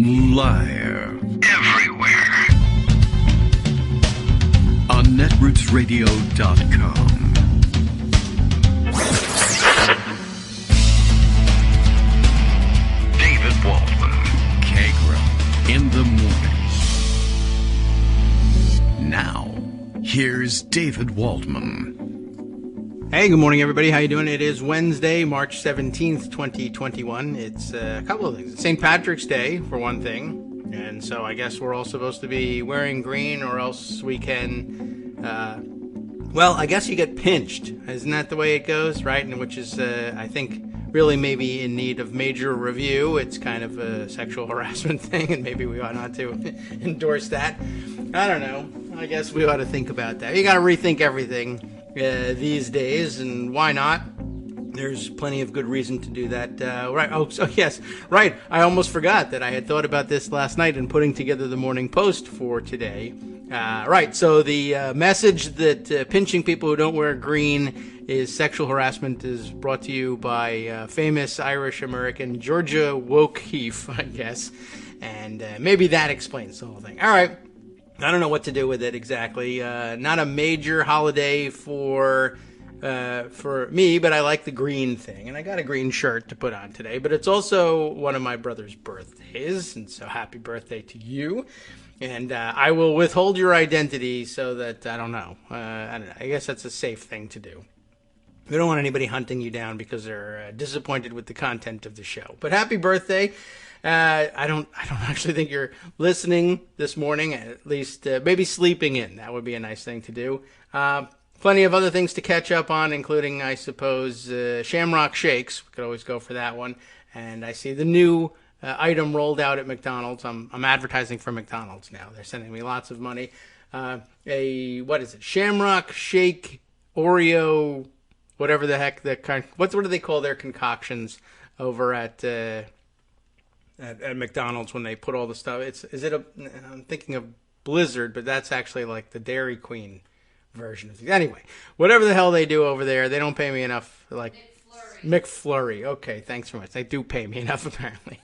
Liar. Everywhere. On netrootsradio.com. David Waldman. Kagro. In the morning. Now, here's David Waldman. Hey, good morning, everybody. How you doing? It is Wednesday, March 17th, 2021. It's a couple of things. It's St. Patrick's Day, for one thing. And so I guess we're all supposed to be wearing green, or else we can, well, I guess you get pinched. Isn't that the way it goes, right? And which is, I think, really maybe in need of major review. It's kind of a sexual harassment thing, and maybe we ought not to endorse that. I don't know. I guess we ought to think about that. You got to rethink everything these days, and why not? There's plenty of good reason to do that. Right. Oh, so yes, right. I almost forgot that I had thought about this last night in putting together the morning post for today. Right. So the message that pinching people who don't wear green is sexual harassment is brought to you by famous Irish American Georgia O'Keeffe, I guess, and maybe that explains the whole thing. All right. I don't know what to do with it exactly. Not a major holiday for me, but I like the green thing, and I got a green shirt to put on today. But it's also one of my brother's birthdays, and so happy birthday to you. And I will withhold your identity so that I don't know. I guess that's a safe thing to do. We don't want anybody hunting you down because they're disappointed with the content of the show. But happy birthday. I don't actually think you're listening this morning, at least maybe sleeping in. That would be a nice thing to do. Plenty of other things to catch up on, including, I suppose, Shamrock Shakes. We could always go for that one. And I see the new item rolled out at McDonald's. I'm advertising for McDonald's now. They're sending me lots of money. What is it? Shamrock Shake Oreo, whatever the heck what do they call their concoctions over at McDonald's when they put all the stuff? I'm thinking of Blizzard, but that's actually like the Dairy Queen version of it. Anyway, whatever the hell they do over there, they don't pay me enough. Like McFlurry. Okay, thanks very much. They do pay me enough, apparently,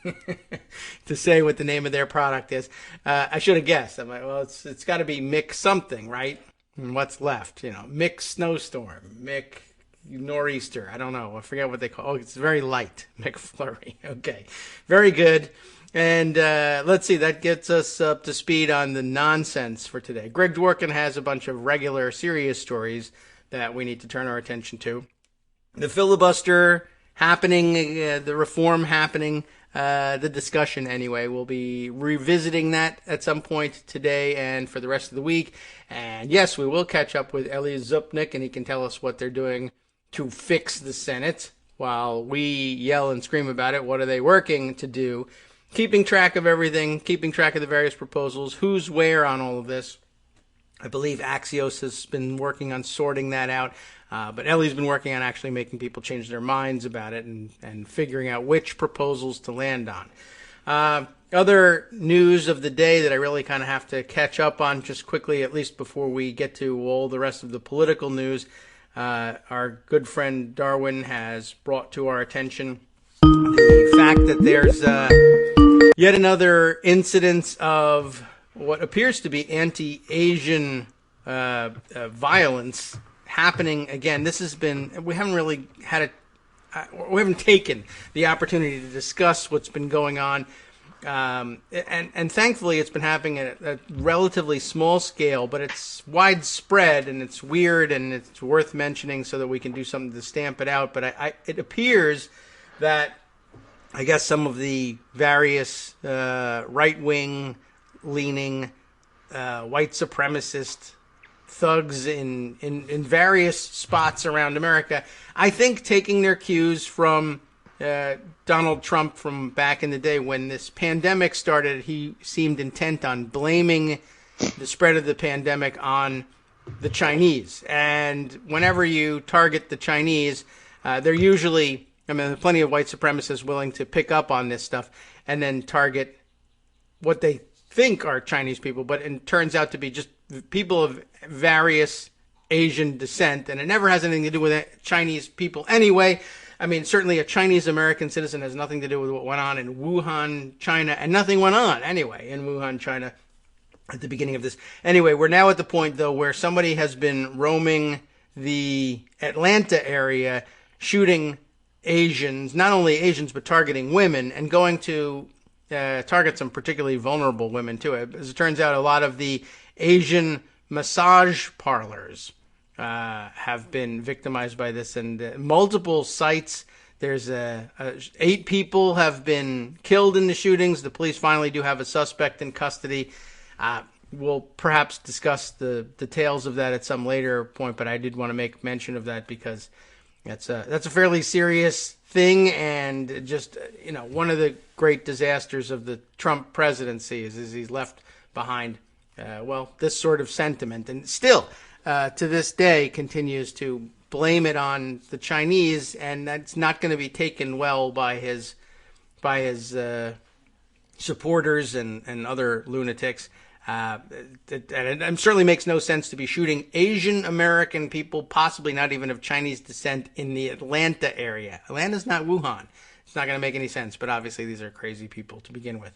to say what the name of their product is. I should have guessed. I'm like, well, it's got to be Mick something, right? And what's left? Mick Snowstorm, Mick Nor'easter. I don't know. I forget what they call. Oh, it's very light. McFlurry. Okay. Very good. And let's see. That gets us up to speed on the nonsense for today. Greg Dworkin has a bunch of regular, serious stories that we need to turn our attention to. The filibuster happening, the reform happening, the discussion anyway. We'll be revisiting that at some point today and for the rest of the week. And yes, we will catch up with Eli Zupnik, and he can tell us what they're doing to fix the Senate while we yell and scream about it. What are they working to do? Keeping track of everything, keeping track of the various proposals, who's where on all of this. I believe Axios has been working on sorting that out, but Ellie's been working on actually making people change their minds about it and figuring out which proposals to land on. Other news of the day that I really kind of have to catch up on just quickly, at least before we get to all the rest of the political news. Our good friend Darwin has brought to our attention the fact that there's yet another incidence of what appears to be anti-Asian violence happening again. We haven't taken the opportunity to discuss what's been going on. And thankfully it's been happening at a relatively small scale, but it's widespread and it's weird and it's worth mentioning so that we can do something to stamp it out. But it appears that I guess some of the various right-wing leaning white supremacist thugs in various spots around America, I think taking their cues from Donald Trump from back in the day when this pandemic started. He seemed intent on blaming the spread of the pandemic on the Chinese. And whenever you target the Chinese, they're usually, there's plenty of white supremacists willing to pick up on this stuff and then target what they think are Chinese people, but it turns out to be just people of various Asian descent, and it never has anything to do with Chinese people anyway. I mean, certainly a Chinese American citizen has nothing to do with what went on in Wuhan, China, and nothing went on anyway in Wuhan, China at the beginning of this. Anyway, we're now at the point, though, where somebody has been roaming the Atlanta area, shooting Asians, not only Asians, but targeting women, and going to target some particularly vulnerable women, too. As it turns out, a lot of the Asian massage parlors have been victimized by this, and multiple sites. There's 8 people have been killed in the shootings. The police finally do have a suspect in custody. We'll perhaps discuss the details of that at some later point, but I did want to make mention of that because that's a fairly serious thing, and just one of the great disasters of the Trump presidency is he's left behind this sort of sentiment, and still to this day continues to blame it on the Chinese, and that's not going to be taken well by his supporters and other lunatics. And it certainly makes no sense to be shooting Asian American people, possibly not even of Chinese descent, in the Atlanta area. Atlanta's not Wuhan. It's not going to make any sense, but obviously these are crazy people to begin with.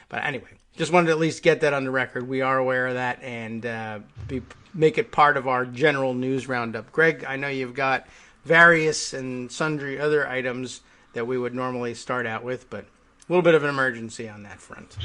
But anyway, just wanted to at least get that on the record. We are aware of that, and make it part of our general news roundup. Greg, I know you've got various and sundry other items that we would normally start out with, but a little bit of an emergency on that front.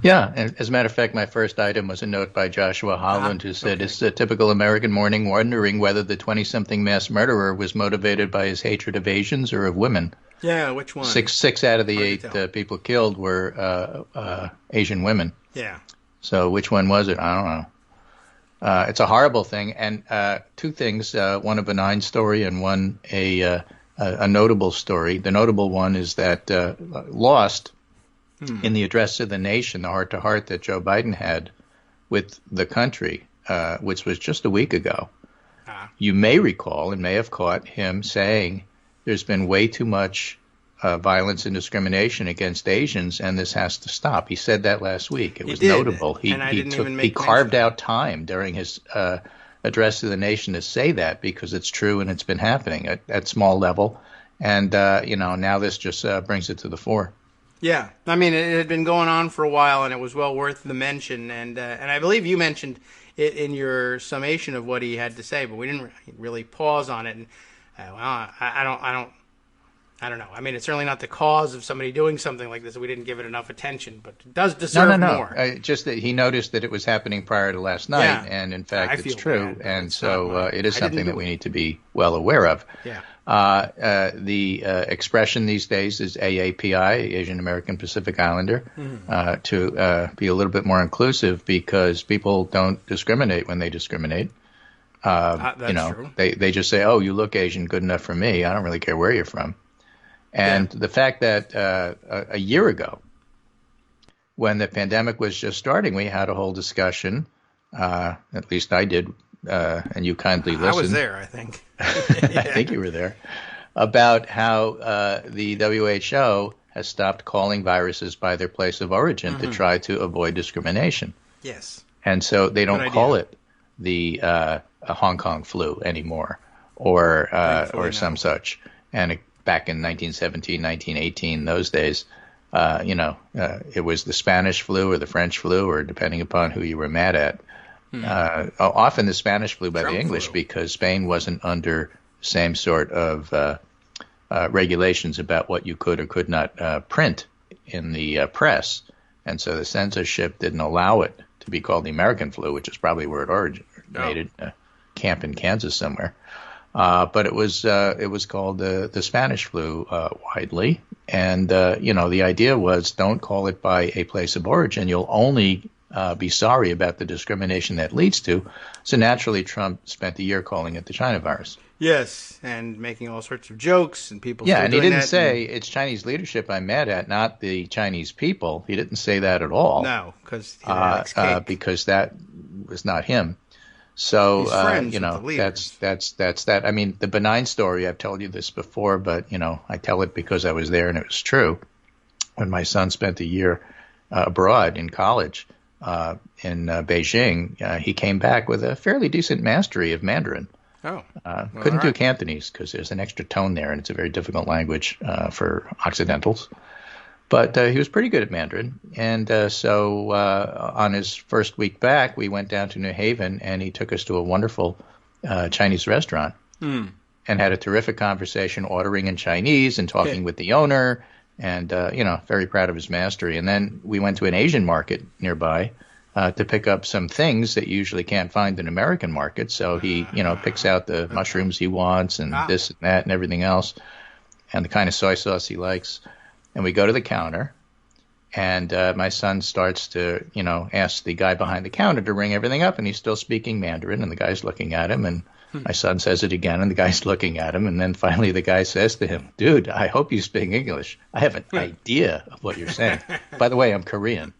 Yeah, and as a matter of fact, my first item was a note by Joshua Holland who said, It's a typical American morning wondering whether the 20-something mass murderer was motivated by his hatred of Asians or of women. Yeah, which one? Six out of the 8 people killed were Asian women. Yeah. So which one was it? I don't know. It's a horrible thing. And 2 things, one a benign story and one a notable story. The notable one is that lost in the address to the nation, the heart-to-heart that Joe Biden had with the country, which was just a week ago. You may recall and may have caught him saying there's been way too much violence and discrimination against Asians, and this has to stop. He said that last week. It was notable. He carved out time during his address to the nation to say that because it's true and it's been happening at small level. And, now this just brings it to the fore. Yeah, I mean, it had been going on for a while, and it was well worth the mention. And I believe you mentioned it in your summation of what he had to say, but we didn't really pause on it. And I don't know. I mean, it's certainly not the cause of somebody doing something like this. We didn't give it enough attention, but it does deserve more. Just that he noticed that it was happening prior to last night, and in fact, it's true. And so it is something that we need to be well aware of. Yeah. The expression these days is AAPI, Asian American Pacific Islander, to be a little bit more inclusive because people don't discriminate when they discriminate. That's true. They just say, "Oh, you look Asian, good enough for me. I don't really care where you're from." And the fact that a year ago, when the pandemic was just starting, we had a whole discussion, at least I did, and you kindly listened. I was there, I think. I think you were there, about how the WHO has stopped calling viruses by their place of origin to try to avoid discrimination. Yes. And so they don't call it the Hong Kong flu anymore or some such. And back in 1917, 1918, those days, it was the Spanish flu or the French flu, or depending upon who you were mad at. Often the Spanish flu by Trump the English flu. because Spain wasn't under the same sort of regulations about what you could or could not print in the press. And so the censorship didn't allow it to be called the American flu, which is probably where it originated, a camp in Kansas somewhere. But it was called the Spanish flu widely. And, the idea was don't call it by a place of origin. You'll only be sorry about the discrimination that leads to. So naturally, Trump spent a year calling it the China virus. Yes, and making all sorts of jokes, and people Yeah, still and he doing didn't that, say it's Chinese leadership I'm mad at, not the Chinese people. He didn't say that at all. No, because he likes cake. Because that was not him. So, He's friends with the leaders. that's that. I mean, the benign story, I've told you this before, but, I tell it because I was there and it was true. When my son spent a year abroad in college in Beijing, he came back with a fairly decent mastery of Mandarin. Oh. Couldn't do Cantonese because there's an extra tone there, and it's a very difficult language for Occidentals. But he was pretty good at Mandarin. And so on his first week back, we went down to New Haven, and he took us to a wonderful Chinese restaurant and had a terrific conversation, ordering in Chinese and talking with the owner, and, very proud of his mastery. And then we went to an Asian market nearby to pick up some things that you usually can't find in American markets. So he, picks out the mushrooms he wants and this and that and everything else, and the kind of soy sauce he likes. And we go to the counter, and my son starts to, ask the guy behind the counter to ring everything up, and he's still speaking Mandarin, and the guy's looking at him, and my son says it again, and the guy's looking at him, and then finally the guy says to him, "Dude, I hope you speak English. I have an idea of what you're saying. By the way, I'm Korean."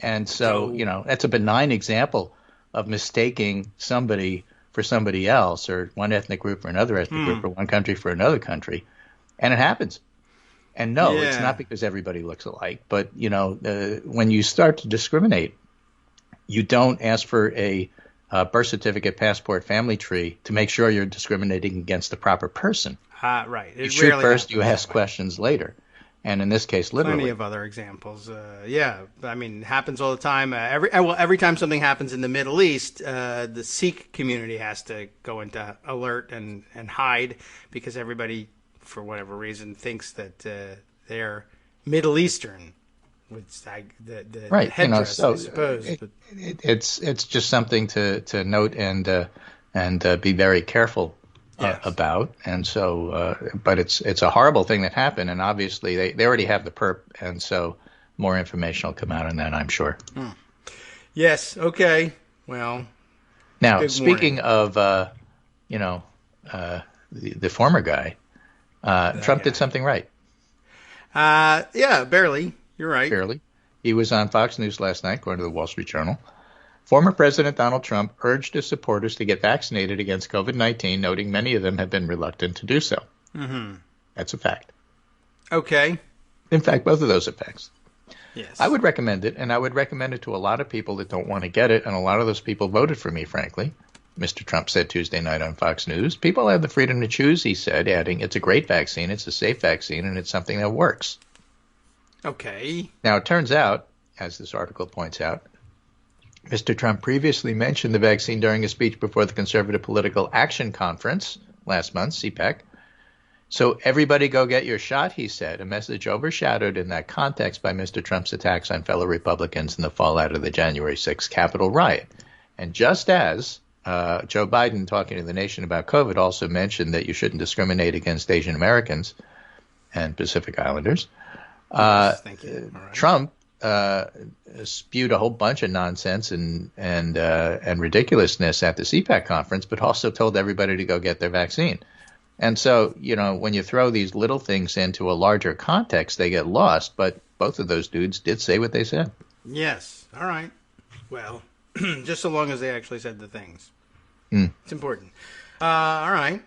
And so, that's a benign example of mistaking somebody for somebody else, or one ethnic group for another ethnic group, or one country for another country, and it happens. And no, it's not because everybody looks alike. But, when you start to discriminate, you don't ask for a birth certificate, passport, family tree to make sure you're discriminating against the proper person. Right. You shoot first, you ask questions later. And in this case, literally. Plenty of other examples. It happens all the time. Every time something happens in the Middle East, the Sikh community has to go into alert and hide because everybody, for whatever reason, thinks that they're Middle Eastern, which the headdress, I suppose. It's just something to note and be very careful about. And so, but it's a horrible thing that happened, and obviously they already have the perp, and so more information will come out on that, I'm sure. Yes. Okay. Well. Now, speaking of, the former guy. Trump did something right. Barely. You're right. Barely. He was on Fox News last night, according to the Wall Street Journal. Former President Donald Trump urged his supporters to get vaccinated against COVID-19, noting many of them have been reluctant to do so. Mm-hmm. That's a fact. Okay. In fact, both of those are facts. Yes. I would recommend it, and I would recommend it to a lot of people that don't want to get it, and a lot of those people voted for me, frankly. Mr. Trump said Tuesday night on Fox News. People have the freedom to choose, he said, adding, it's a great vaccine, it's a safe vaccine, and it's something that works. Okay. Now, it turns out, as this article points out, Mr. Trump previously mentioned the vaccine during a speech before the Conservative Political Action Conference last month, CPAC. So everybody go get your shot, he said, a message overshadowed in that context by Mr. Trump's attacks on fellow Republicans in the fallout of the January 6th Capitol riot. And just as Joe Biden, talking to the nation about COVID, also mentioned that you shouldn't discriminate against Asian Americans and Pacific Islanders, thank you. All right. Trump spewed a whole bunch of nonsense and ridiculousness at the CPAC conference, but also told everybody to go get their vaccine. And so, when you throw these little things into a larger context, they get lost. But both of those dudes did say what they said. Yes. All right. Well, just so long as they actually said the things. It's important. All right.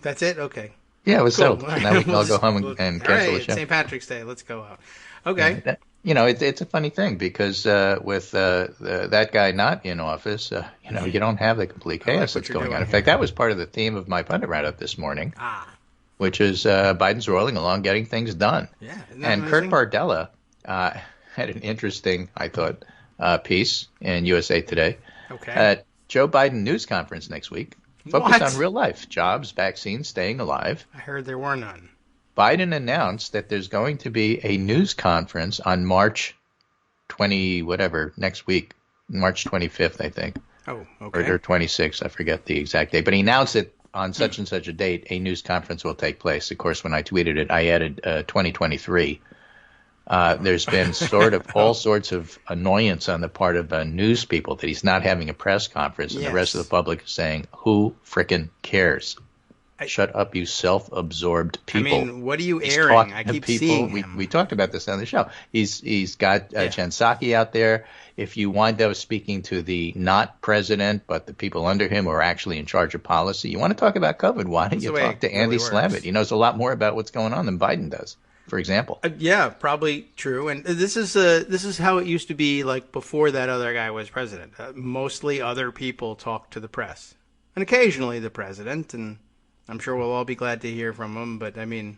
That's it? Okay. Yeah, it was cool. settled. Now we can all go home and cancel the show. It's St. Patrick's Day. Let's go out. Okay. It's a funny thing because with that guy not in office, you don't have the complete chaos that's going on. In fact, that was part of the theme of my pundit write-up this morning, which is Biden's rolling along, getting things done. Yeah. And Kurt Bardella had an interesting, I thought, piece in USA Today. Okay. At Joe Biden news conference next week, focused on real life, jobs, vaccines, staying alive. I heard there were none. Biden announced that there's going to be a news conference on March 20, next week, March 25th, I think. Oh, okay. Or 26th, I forget the exact date. But he announced that on such and such a date, a news conference will take place. Of course, when I tweeted it, I added 2023. There's been sort of all sorts of annoyance on the part of news people that he's not having a press conference, and the rest of the public is saying, who frickin' cares? Shut up, you self-absorbed people. I mean, what are you airing? I keep seeing him. We talked about this on the show. He's got Jen Psaki out there. If you wind up speaking to the not president, but the people under him who are actually in charge of policy, you want to talk about COVID, why don't you talk to Andy Slavitt? He knows a lot more about what's going on than Biden does. for example. Yeah, probably true. And this is how it used to be like before that other guy was president. Mostly other people talk to the press, and occasionally the president. And I'm sure we'll all be glad to hear from him. But I mean,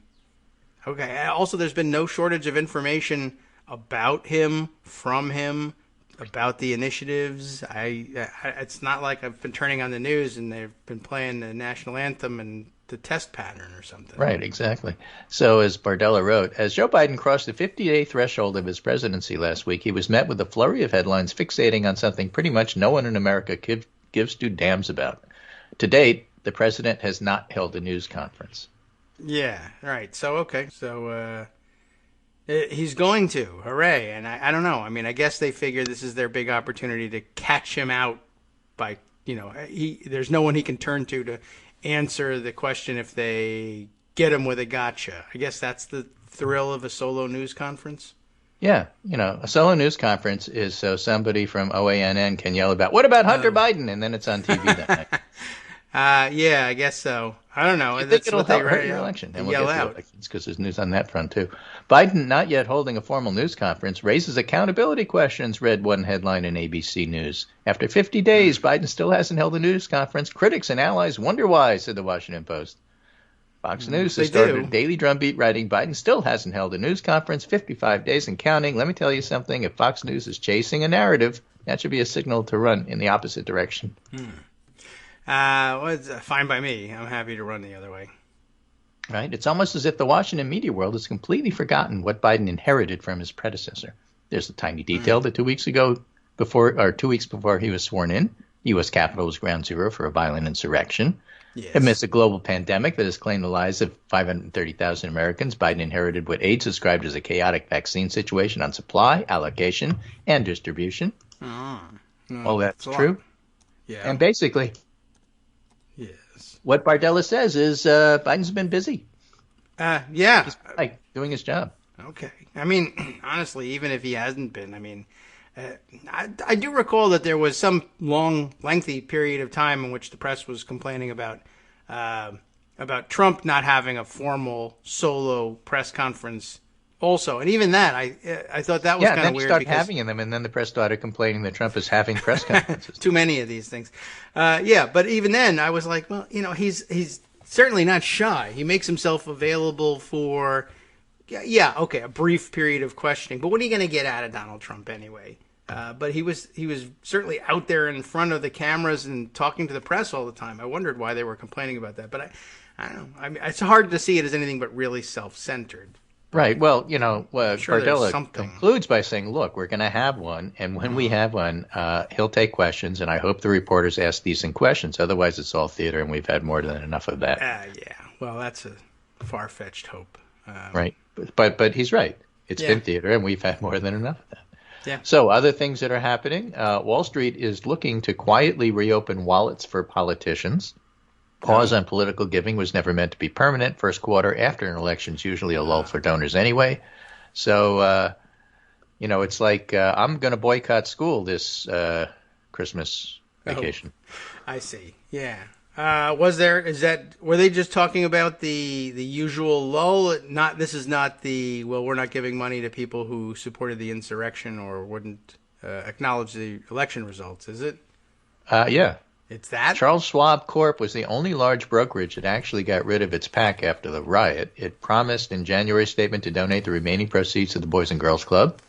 okay. Also, there's been no shortage of information about him, from him, about the initiatives. It's not like I've been turning on the news and they've been playing the national anthem and the test pattern or something. Right, exactly. So as Bardella wrote, as Joe Biden crossed the 50-day threshold of his presidency last week, he was met with a flurry of headlines fixating on something pretty much no one in America gives two damns about. To date, the president has not held a news conference. Yeah, right. So, okay. So, he's going to. Hooray. And I don't know. I mean, I guess they figure this is their big opportunity to catch him out by, there's no one he can turn to answer the question if they get him with a gotcha. I guess that's the thrill of a solo news conference. Yeah, a solo news conference is so somebody from OANN can yell about, what about Hunter Biden? And then it's on TV that night. Yeah, I guess so. I don't know. You think it'll hurt your election? And we'll get to elections because there's news on that front, too. Biden not yet holding a formal news conference raises accountability questions, read one headline in ABC News. After 50 days, Biden still hasn't held a news conference. Critics and allies wonder why, said the Washington Post. Fox News has started a daily drumbeat writing Biden still hasn't held a news conference, 55 days and counting. Let me tell you something. If Fox News is chasing a narrative, that should be a signal to run in the opposite direction. Well, it's fine by me. I'm happy to run the other way. Right? It's almost as if the Washington media world has completely forgotten what Biden inherited from his predecessor. There's a tiny detail that 2 weeks before he was sworn in, U.S. Capitol was ground zero for a violent insurrection. Yes. Amidst a global pandemic that has claimed the lives of 530,000 Americans, Biden inherited what aides described as a chaotic vaccine situation on supply, allocation, and distribution. All that's true. Yeah. And basically, what Bardella says is Biden's been busy. Yeah. He's doing his job. Okay. I mean, honestly, even if he hasn't been, I mean, I do recall that there was some long, lengthy period of time in which the press was complaining about Trump not having a formal solo press conference also. And even that, I thought that was kind of weird. Yeah, then you start having them, and then the press started complaining that Trump is having press conferences. Too many of these things. But even then, I was like, well, he's certainly not shy. He makes himself available for, a brief period of questioning. But what are you going to get out of Donald Trump anyway? But he was certainly out there in front of the cameras and talking to the press all the time. I wondered why they were complaining about that. But I don't know. I mean, it's hard to see it as anything but really self-centered. Right. Well, Bardella concludes by saying, look, we're going to have one. And when we have one, he'll take questions. And I hope the reporters ask decent questions. Otherwise, it's all theater. And we've had more than enough of that. Yeah. Well, that's a far-fetched hope. Right. But he's right. It's been theater. And we've had more than enough of that. Yeah. So other things that are happening. Wall Street is looking to quietly reopen wallets for politicians. Pause on political giving was never meant to be permanent. First quarter after an election is usually a lull for donors anyway. So, it's like I'm going to boycott school this Christmas vacation. I see. Yeah. Were they just talking about the usual lull? This is not we're not giving money to people who supported the insurrection or wouldn't acknowledge the election results, is it? Yeah. It's that? Charles Schwab Corp. was the only large brokerage that actually got rid of its PAC after the riot. It promised in January's statement to donate the remaining proceeds to the Boys and Girls Club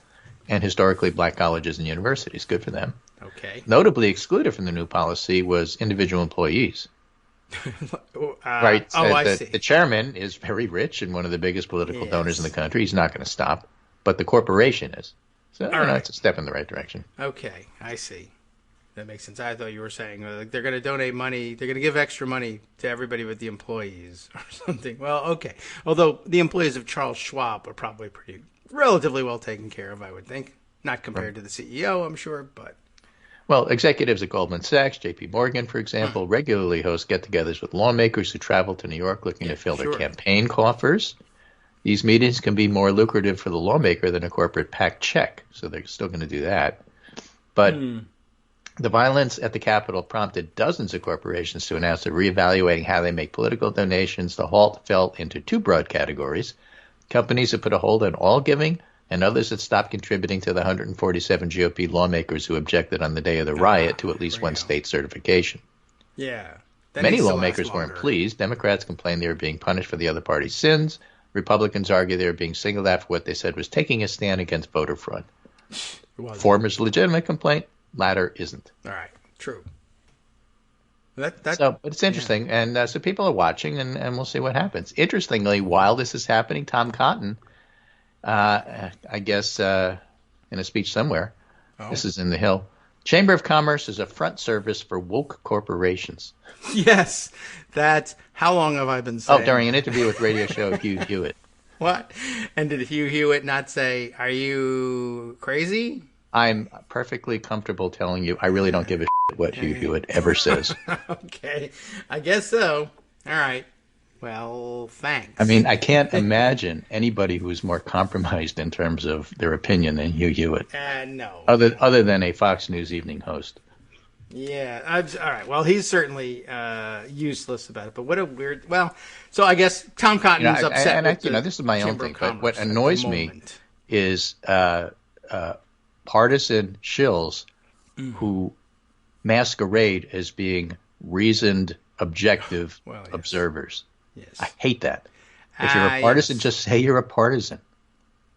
and historically black colleges and universities. Good for them. Okay. Notably excluded from the new policy was individual employees. Right. I see. The chairman is very rich and one of the biggest political donors in the country. He's not going to stop, but the corporation is. So it's a step in the right direction. Okay, I see. That makes sense. I thought you were saying they're going to donate money. They're going to give extra money to everybody but the employees or something. Well, okay. Although the employees of Charles Schwab are probably relatively well taken care of, I would think. Not compared to the CEO, I'm sure, but. Well, executives at Goldman Sachs, J.P. Morgan, for example, regularly host get-togethers with lawmakers who travel to New York looking to fill their campaign coffers. These meetings can be more lucrative for the lawmaker than a corporate PAC check, so they're still going to do that. But the violence at the Capitol prompted dozens of corporations to announce they're reevaluating how they make political donations. The halt fell into two broad categories. companies that put a hold on all giving, and others that stopped contributing to the 147 GOP lawmakers who objected on the day of the riot to at least one state certification. Yeah. That Many needs to lawmakers last weren't longer. pleased. Democrats complained they were being punished for the other party's sins. Republicans argued they were being singled out for what they said was taking a stand against voter fraud. Former's legitimate complaint, latter isn't. All right. True. But it's interesting, and so people are watching, and we'll see what happens. Interestingly, while this is happening, Tom Cotton, I guess in a speech somewhere, this is in the Hill, Chamber of Commerce is a front service for woke corporations. Yes, that's how long have I been saying? Oh, during an interview with radio show Hugh Hewitt. What? And did Hugh Hewitt not say, "Are you crazy"? I'm perfectly comfortable telling you I really don't give a shit what Hugh Hewitt ever says. Okay, I guess so. All right. Well, thanks. I mean, I can't imagine anybody who is more compromised in terms of their opinion than Hugh Hewitt. No. Other than a Fox News evening host. Yeah. All right. Well, he's certainly useless about it. But what a weird. Well, so I guess Tom Cotton is upset. This is my own Chamber thing. of But what Commerce at the annoys me moment. is partisan shills who masquerade as being reasoned, objective observers. Yes. I hate that. If you're a partisan, just say you're a partisan.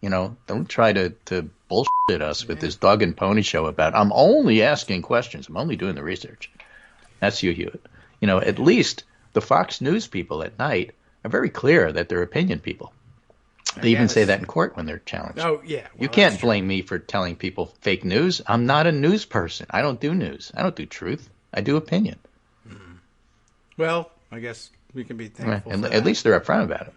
You know, don't try to bullshit us with this dog and pony show about, I'm only asking questions. I'm only doing the research. That's Hugh Hewitt. You know, at least the Fox News people at night are very clear that they're opinion people. They even say that in court when they're challenged. Oh, yeah. Well, you can't blame me for telling people fake news. I'm not a news person. I don't do news. I don't do truth. I do opinion. Well, I guess we can be thankful for that. At least they're upfront about it.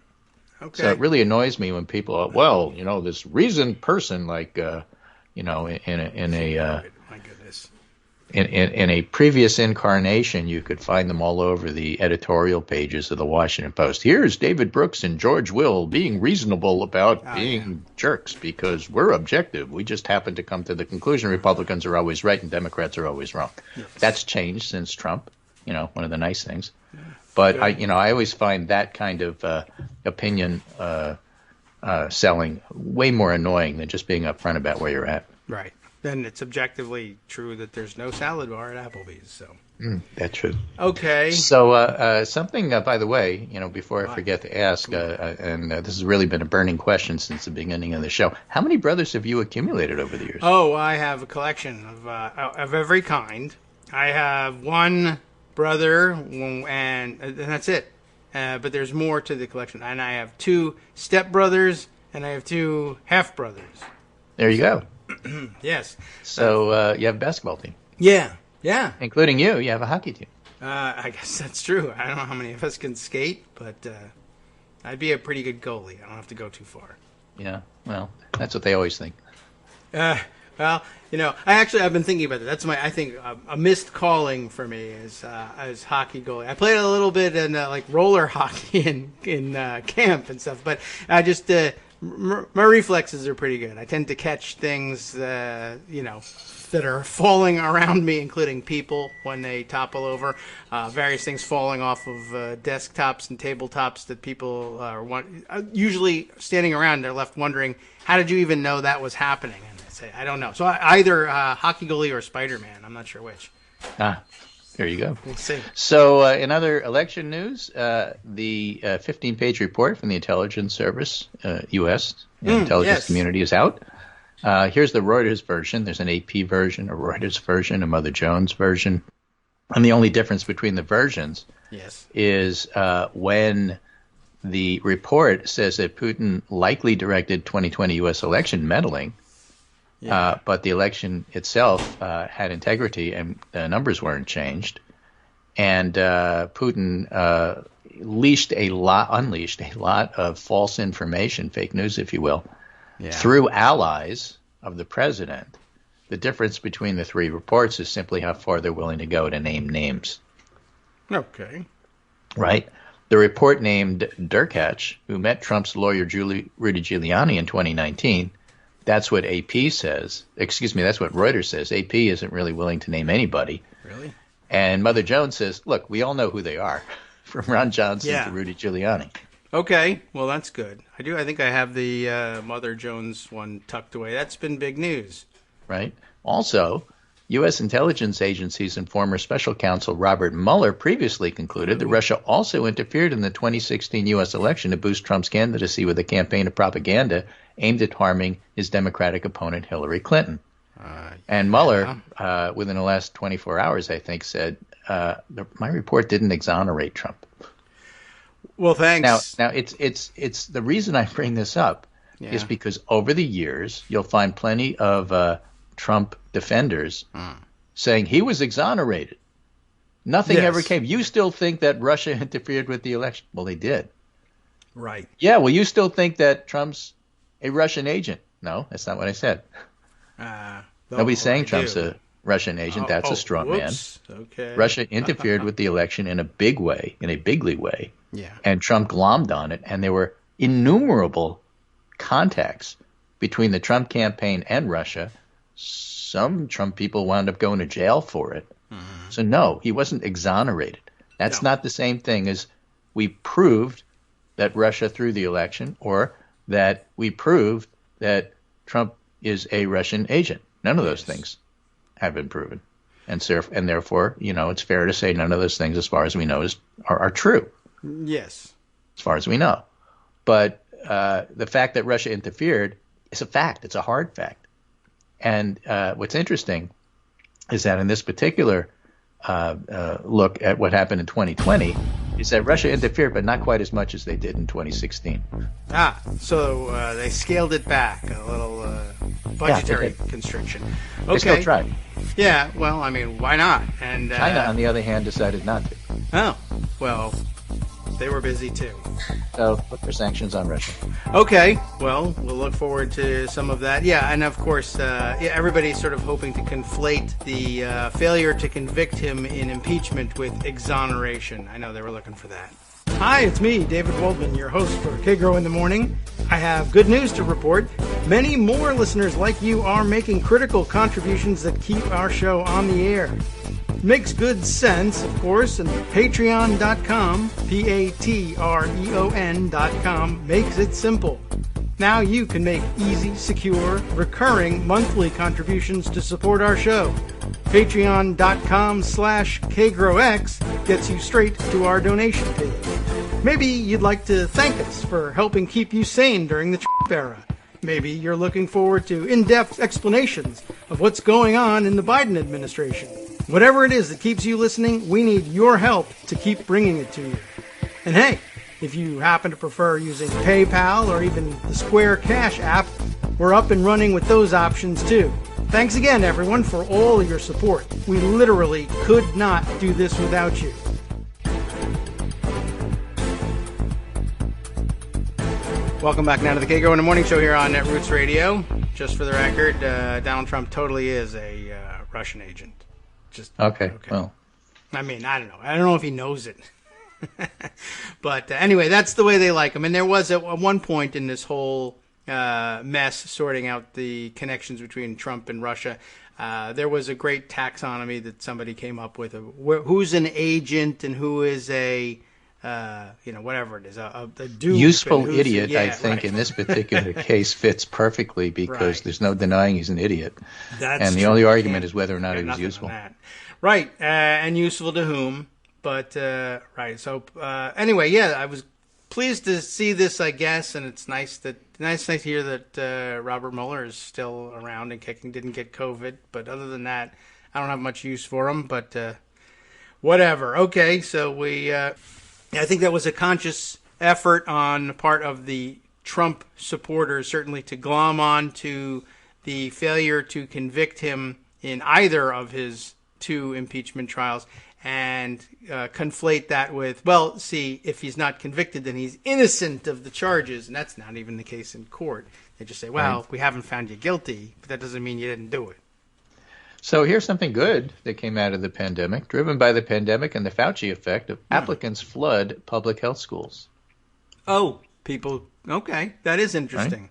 Okay. So it really annoys me when people are, well, you know, this reasoned person, like, you know, My goodness. in a previous incarnation, you could find them all over the editorial pages of the Washington Post. Here's David Brooks and George Will being reasonable about being jerks because we're objective. We just happen to come to the conclusion Republicans are always right and Democrats are always wrong. Yes. That's changed since Trump, you know, one of the nice things. But I always find that kind of opinion selling way more annoying than just being upfront about where you're at. Right. Then it's objectively true that there's no salad bar at Applebee's. So that's true. Okay. So something, by the way, you know, before I forget to ask, and this has really been a burning question since the beginning of the show. How many brothers have you accumulated over the years? Oh, I have a collection of every kind. I have one brother, and that's it. But there's more to the collection. And I have 2 stepbrothers, and I have 2 half-brothers. There you go. Yes. So you have a basketball team. Yeah. Including you. You have a hockey team. I guess that's true. I don't know how many of us can skate, but I'd be a pretty good goalie. I don't have to go too far. Yeah. Well, that's what they always think. Well, you know, I've been thinking about that. That's I think a missed calling for me is hockey goalie. I played a little bit in like roller hockey in camp and stuff, but I just my reflexes are pretty good. I tend to catch things, you know, that are falling around me, including people when they topple over, various things falling off of desktops and tabletops that people are usually standing around. They're left wondering, how did you even know that was happening? And I say, I don't know. So either hockey goalie or Spider-Man. I'm not sure which. There you go. We'll see. So in other election news, the 15-page report from the Intelligence Service, U.S. Intelligence Community is out. Here's the Reuters version. There's an AP version, a Reuters version, a Mother Jones version. And the only difference between the versions is when the report says that Putin likely directed 2020 U.S. election meddling, but the election itself had integrity and the numbers weren't changed. And Putin unleashed a lot of false information, fake news, if you will, through allies of the president. The difference between the 3 reports is simply how far they're willing to go to name names. Okay. Right? The report named Derkach, who met Trump's lawyer Rudy Giuliani in 2019. That's what AP says. Excuse me, that's what Reuters says. AP isn't really willing to name anybody. Really? And Mother Jones says, look, we all know who they are, from Ron Johnson to Rudy Giuliani. Okay, well that's good. I think I have the Mother Jones one tucked away. That's been big news. Right? Also, U.S. intelligence agencies and former special counsel Robert Mueller previously concluded that Russia also interfered in the 2016 U.S. election to boost Trump's candidacy with a campaign of propaganda aimed at harming his Democratic opponent Hillary Clinton. And Mueller, within the last 24 hours, I think, said, my report didn't exonerate Trump. Well, thanks. Now it's the reason I bring this up is because over the years you'll find plenty of Trump defenders saying he was exonerated. Nothing ever came. You still think that Russia interfered with the election? Well, they did. Right. Yeah. Well, you still think that Trump's a Russian agent? No, that's not what I said. Nobody's saying Trump's a Russian agent. That's a straw man. Okay. Russia interfered with the election in a big way, in a bigly way. Yeah. And Trump glommed on it, and there were innumerable contacts between the Trump campaign and Russia. Some Trump people wound up going to jail for it. Mm-hmm. So no, he wasn't exonerated. That's not the same thing as we proved that Russia threw the election or that we proved that Trump is a Russian agent. None of those things have been proven. And therefore, it's fair to say none of those things, as far as we know, are true. Yes. As far as we know. But the fact that Russia interfered is a fact. It's a hard fact. And what's interesting is that in this particular look at what happened in 2020 is that Russia interfered, but not quite as much as they did in 2016. So they scaled it back, a little budgetary constriction. Okay. They still tried. Yeah, well, I mean, why not? And China, on the other hand, decided not to. Oh, well, they were busy too. So look for sanctions on Russia. Okay, well, we'll look forward to some of that. Yeah, and of course, everybody's sort of hoping to conflate the failure to convict him in impeachment with exoneration. I know they were looking for that. Hi, it's me, David Waldman, your host for Kagro in the Morning. I have good news to report. Many more listeners like you are making critical contributions that keep our show on the air. Makes good sense, of course, and patreon.com, Patreon.com, makes it simple. Now you can make easy, secure, recurring monthly contributions to support our show. Patreon.com/KagroX gets you straight to our donation page. Maybe you'd like to thank us for helping keep you sane during the Trump era. Maybe you're looking forward to in-depth explanations of what's going on in the Biden administration. Whatever it is that keeps you listening, we need your help to keep bringing it to you. And hey, if you happen to prefer using PayPal or even the Square Cash app, we're up and running with those options too. Thanks again, everyone, for all your support. We literally could not do this without you. Welcome back now to the Kagro in the Morning Show here on Netroots Radio. Just for the record, Donald Trump totally is a Russian agent. Okay. Well, I mean, I don't know. I don't know if he knows it. But anyway, that's the way they like him. And there was at one point in this whole mess sorting out the connections between Trump and Russia, there was a great taxonomy that somebody came up with of who's an agent and who is a whatever it is, a dupe. Useful idiot, I think, in this particular case fits perfectly because there's no denying he's an idiot. And the only argument is whether or not he was useful. Right, and useful to whom. But, right, so anyway, I was pleased to see this, I guess, and it's nice to hear that Robert Mueller is still around and kicking, didn't get COVID. But other than that, I don't have much use for him, but whatever. Okay, so I think that was a conscious effort on the part of the Trump supporters, certainly to glom on to the failure to convict him in either of his two impeachment trials and conflate that with, well, see, if he's not convicted, then he's innocent of the charges, and that's not even the case in court. They just say, well, we haven't found you guilty, but that doesn't mean you didn't do it. So here's something good that came out of the pandemic. Driven by the pandemic and the Fauci effect, applicants flood public health schools. Oh, people. Okay, that is interesting.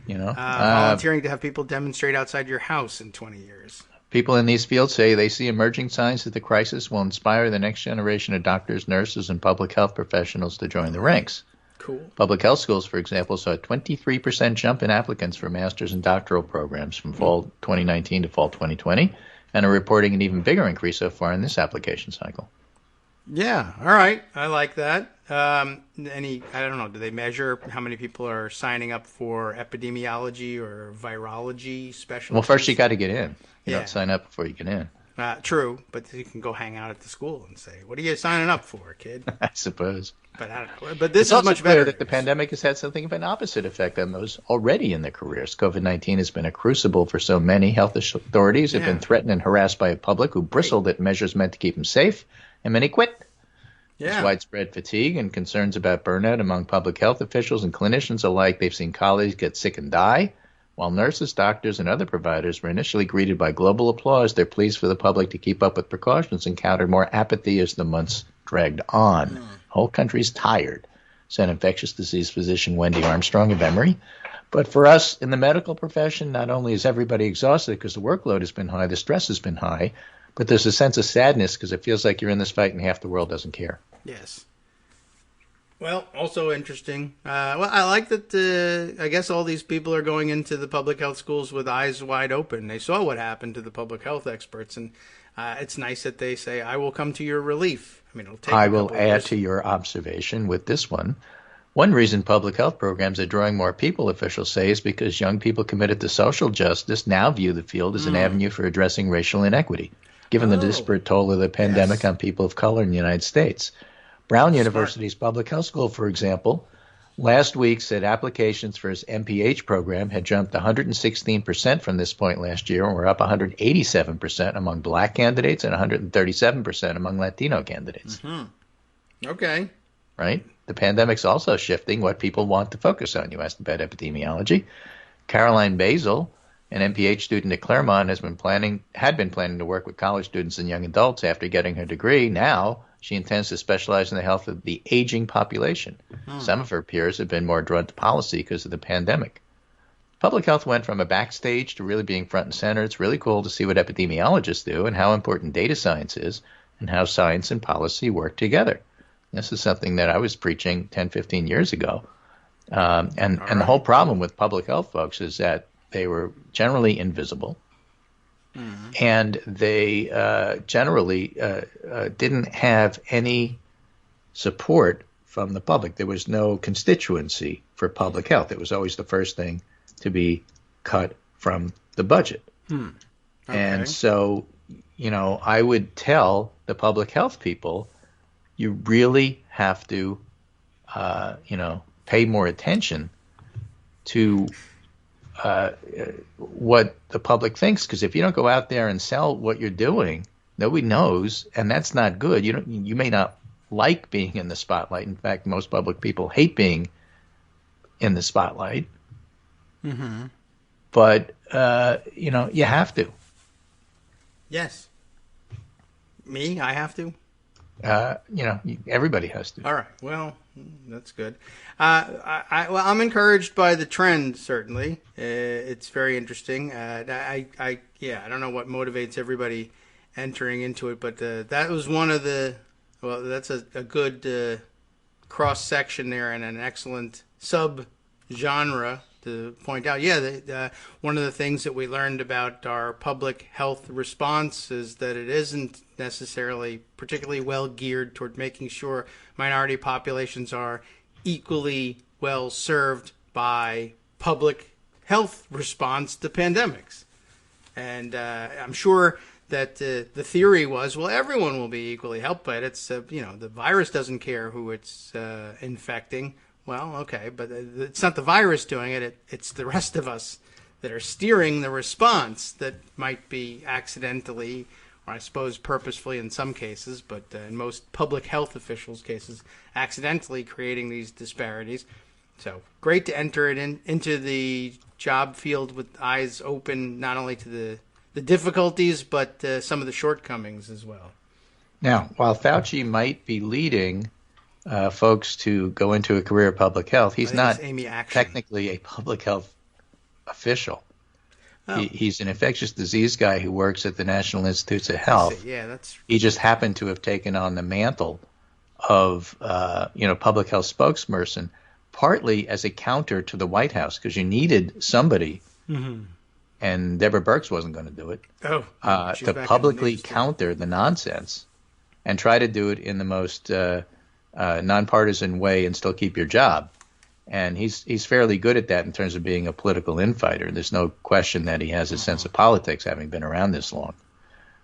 Right? Volunteering to have people demonstrate outside your house in 20 years. People in these fields say they see emerging signs that the crisis will inspire the next generation of doctors, nurses, and public health professionals to join the ranks. Cool. Public health schools, for example, saw a 23% jump in applicants for master's and doctoral programs from fall 2019 to fall 2020, and are reporting an even bigger increase so far in this application cycle. Yeah. All right. I like that. I don't know, do they measure how many people are signing up for epidemiology or virology specialties? Well, first you got to get in. You Yeah. don't sign up before you get in. True, but you can go hang out at the school and say, "What are you signing up for, kid?" I suppose. But I don't know. But this It's is also much clear better. that the pandemic has had something of an opposite effect on those already in their careers. COVID-19 has been a crucible for so many. Health authorities have been threatened and harassed by a public who bristled at measures meant to keep them safe, and many quit. Yeah. There's widespread fatigue and concerns about burnout among public health officials and clinicians alike. They've seen colleagues get sick and die. While nurses, doctors, and other providers were initially greeted by global applause, they're pleased for the public to keep up with precautions encountered more apathy as the months dragged on. The whole country's tired, said infectious disease physician Wendy Armstrong of Emory. But for us in the medical profession, not only is everybody exhausted because the workload has been high, the stress has been high, but there's a sense of sadness because it feels like you're in this fight and half the world doesn't care. Yes. Well, also interesting. I like that. I guess all these people are going into the public health schools with eyes wide open. They saw what happened to the public health experts, and it's nice that they say, "I will come to your relief." I mean, it'll take. I will add to your observation with this one. One reason public health programs are drawing more people, officials say, is because young people committed to social justice now view the field as an avenue for addressing racial inequity, given the disparate toll of the pandemic on people of color in the United States. Brown University's public health school, for example, last week said applications for its MPH program had jumped 116% from this point last year and were up 187% among black candidates and 137% among Latino candidates. Mm-hmm. Okay. Right? The pandemic's also shifting what people want to focus on. You asked about epidemiology. Caroline Basil, an MPH student at Claremont, had been planning to work with college students and young adults after getting her degree. Now she intends to specialize in the health of the aging population. Some of her peers have been more drawn to policy because of the pandemic. Public health went from a backstage to really being front and center. It's really cool to see what epidemiologists do and how important data science is and how science and policy work together. This is something that I was preaching 10, 15 years ago. And the whole problem with public health folks is that they were generally invisible. And they generally didn't have any support from the public. There was no constituency for public health. It was always the first thing to be cut from the budget. Okay. And so, I would tell the public health people, you really have to, pay more attention to what the public thinks, because if you don't go out there and sell what you're doing, nobody knows, and that's not good. You may not like being in the spotlight. In fact, most public people hate being in the spotlight. Mm-hmm. But you have to. Yes. Me, I have to. Everybody has to. All right. Well, that's good. I'm encouraged by the trend. Certainly, it's very interesting. I don't know what motivates everybody entering into it, but that was one of the. Well, that's a good cross section there, and an excellent sub genre to point out. Yeah, one of the things that we learned about our public health response is that it isn't necessarily particularly well geared toward making sure minority populations are equally well served by public health response to pandemics. And I'm sure that the theory was, well, everyone will be equally helped by it. It's, the virus doesn't care who it's infecting. Well, okay, but it's not the virus doing it. It's the rest of us that are steering the response that might be accidentally, or I suppose purposefully in some cases, but in most public health officials' cases, accidentally creating these disparities. So great to enter it into the job field with eyes open, not only to the difficulties, but some of the shortcomings as well. Now, while Fauci might be leading folks to go into a career of public health, he's not technically a public health official. Oh. He's an infectious disease guy who works at the National Institutes of Health. Yeah, he just happened to have taken on the mantle of public health spokesperson. partly as a counter to the White House, because you needed somebody, and Deborah Birx wasn't going to do it, to publicly counter the nonsense and try to do it in the most nonpartisan way and still keep your job. And he's fairly good at that in terms of being a political infighter. There's no question that he has a sense of politics, having been around this long.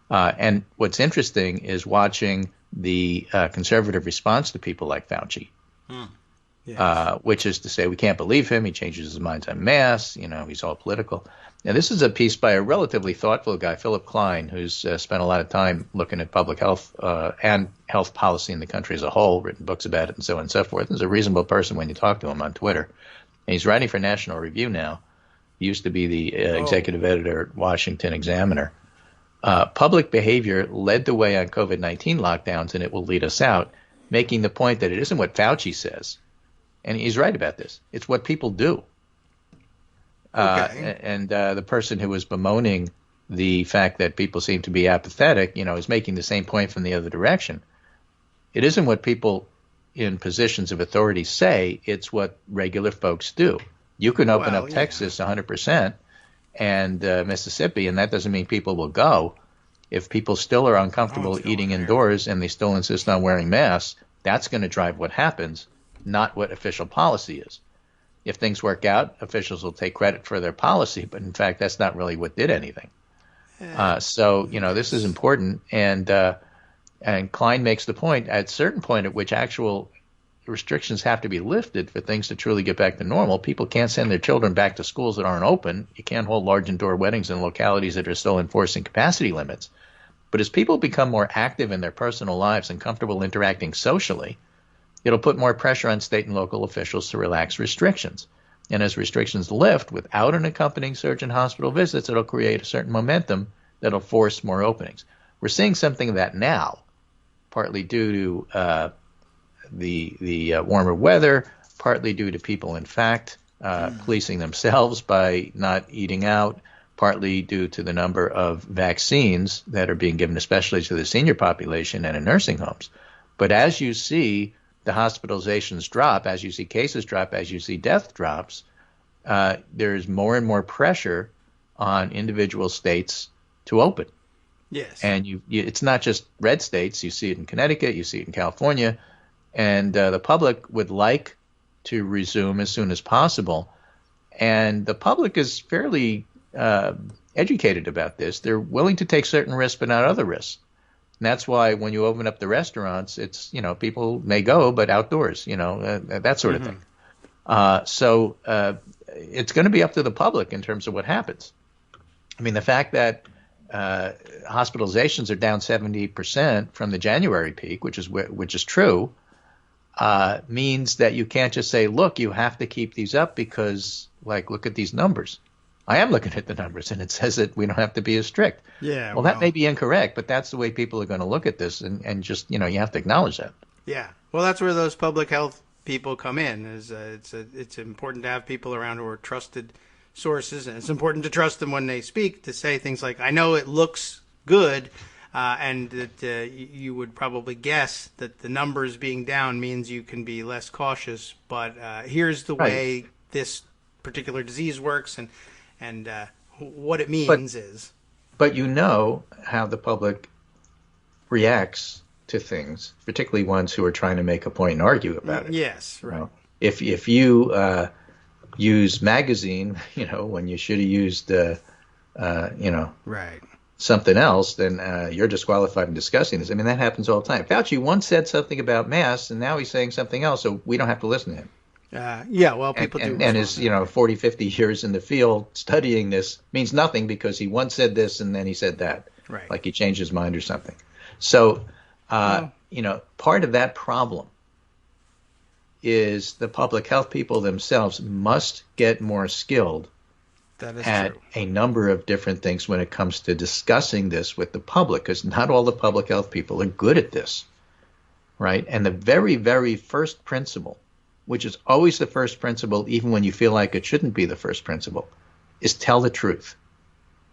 And what's interesting is watching the conservative response to people like Fauci, which is to say, we can't believe him. He changes his mind en masse. He's all political. Now, this is a piece by a relatively thoughtful guy, Philip Klein, who's spent a lot of time looking at public health and health policy in the country as a whole, written books about it, and so on and so forth. He's a reasonable person when you talk to him on Twitter. And he's writing for National Review now. He used to be the executive editor at Washington Examiner. Public behavior led the way on COVID-19 lockdowns, and it will lead us out, making the point that it isn't what Fauci says. And he's right about this. It's what people do. And the person who was bemoaning the fact that people seem to be apathetic, is making the same point from the other direction. It isn't what people in positions of authority say. It's what regular folks do. You can open up Texas 100% and Mississippi, and that doesn't mean people will go. If people still are uncomfortable eating indoors and they still insist on wearing masks, that's going to drive what happens, not what official policy is. If things work out, officials will take credit for their policy, but in fact, that's not really what did anything. So, this is important. And Klein makes the point, at a certain point at which actual restrictions have to be lifted for things to truly get back to normal. People can't send their children back to schools that aren't open. You can't hold large indoor weddings in localities that are still enforcing capacity limits. But as people become more active in their personal lives and comfortable interacting socially, it'll put more pressure on state and local officials to relax restrictions. And as restrictions lift without an accompanying surge in hospital visits, it'll create a certain momentum that'll force more openings. We're seeing something of that now, partly due to the warmer weather, partly due to people, in fact, policing themselves by not eating out, partly due to the number of vaccines that are being given, especially to the senior population and in nursing homes. But as you see the hospitalizations drop, as you see cases drop, as you see death drops, there's more and more pressure on individual states to open. Yes. And it's not just red states. You see it in Connecticut. You see it in California. And the public would like to resume as soon as possible. And the public is fairly educated about this. They're willing to take certain risks, but not other risks. And that's why when you open up the restaurants, it's, people may go, but outdoors, that sort of thing. So it's going to be up to the public in terms of what happens. I mean, the fact that hospitalizations are down 70% from the January peak, which is true, means that you can't just say, look, you have to keep these up because, look at these numbers. I am looking at the numbers, and it says that we don't have to be as strict. Yeah. Well, that may be incorrect, but that's the way people are going to look at this, and just, you have to acknowledge that. Yeah. Well, that's where those public health people come in. It's important to have people around who are trusted sources, and it's important to trust them when they speak to say things like, I know it looks good, and that you would probably guess that the numbers being down means you can be less cautious, but here's the way this particular disease works, and what it means is. But how the public reacts to things, particularly ones who are trying to make a point and argue about it. Yes, right. If you use magazine, when you should have used, right, something else, then you're disqualified in discussing this. I mean, that happens all the time. Fauci once said something about masks, and now he's saying something else, so we don't have to listen to him. People do. And his 40, 50 years in the field studying this means nothing because he once said this and then he said that. Right. Like he changed his mind or something. So, part of that problem is the public health people themselves must get more skilled at a number of different things when it comes to discussing this with the public, because not all the public health people are good at this, right? And the very, very first principle, which is always the first principle, even when you feel like it shouldn't be the first principle, is tell the truth.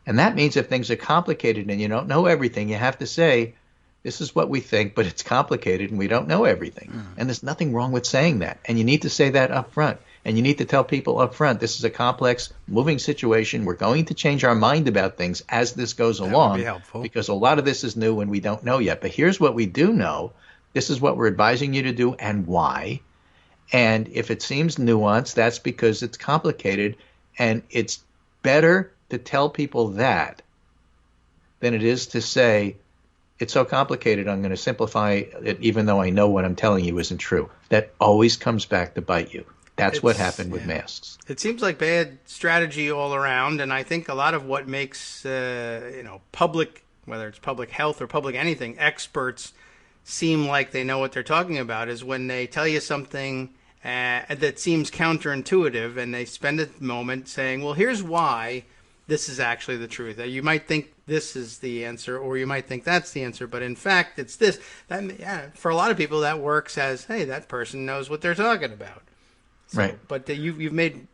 And that means if things are complicated and you don't know everything, you have to say, this is what we think, but it's complicated and we don't know everything. And there's nothing wrong with saying that. And you need to say that up front. And you need to tell people up front, this is a complex, moving situation. We're going to change our mind about things as this goes along. Would be helpful. Because a lot of this is new and we don't know yet. But here's what we do know. This is what we're advising you to do and why. And if it seems nuanced, that's because it's complicated. And it's better to tell people that than it is to say, it's so complicated, I'm going to simplify it even though I know what I'm telling you isn't true. That always comes back to bite you. That's what happened with masks. It seems like bad strategy all around, and I think a lot of what makes public, whether it's public health or public anything, experts seem like they know what they're talking about is when they tell you something that seems counterintuitive, and they spend a moment saying, well, here's why this is actually the truth. You might think this is the answer, or you might think that's the answer, but in fact, it's this. For a lot of people, that works as, hey, that person knows what they're talking about. So, right. But you've made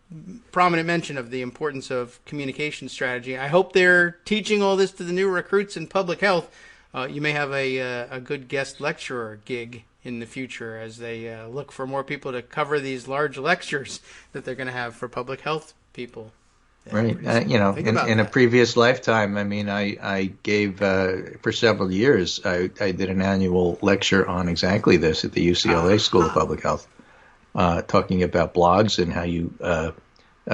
prominent mention of the importance of communication strategy. I hope they're teaching all this to the new recruits in public health. You may have a good guest lecturer gig in the future as they look for more people to cover these large lectures that they're going to have for public health people. Right. In a previous lifetime, I mean, I gave, for several years, I did an annual lecture on exactly this at the UCLA School of Public Health, talking about blogs and how you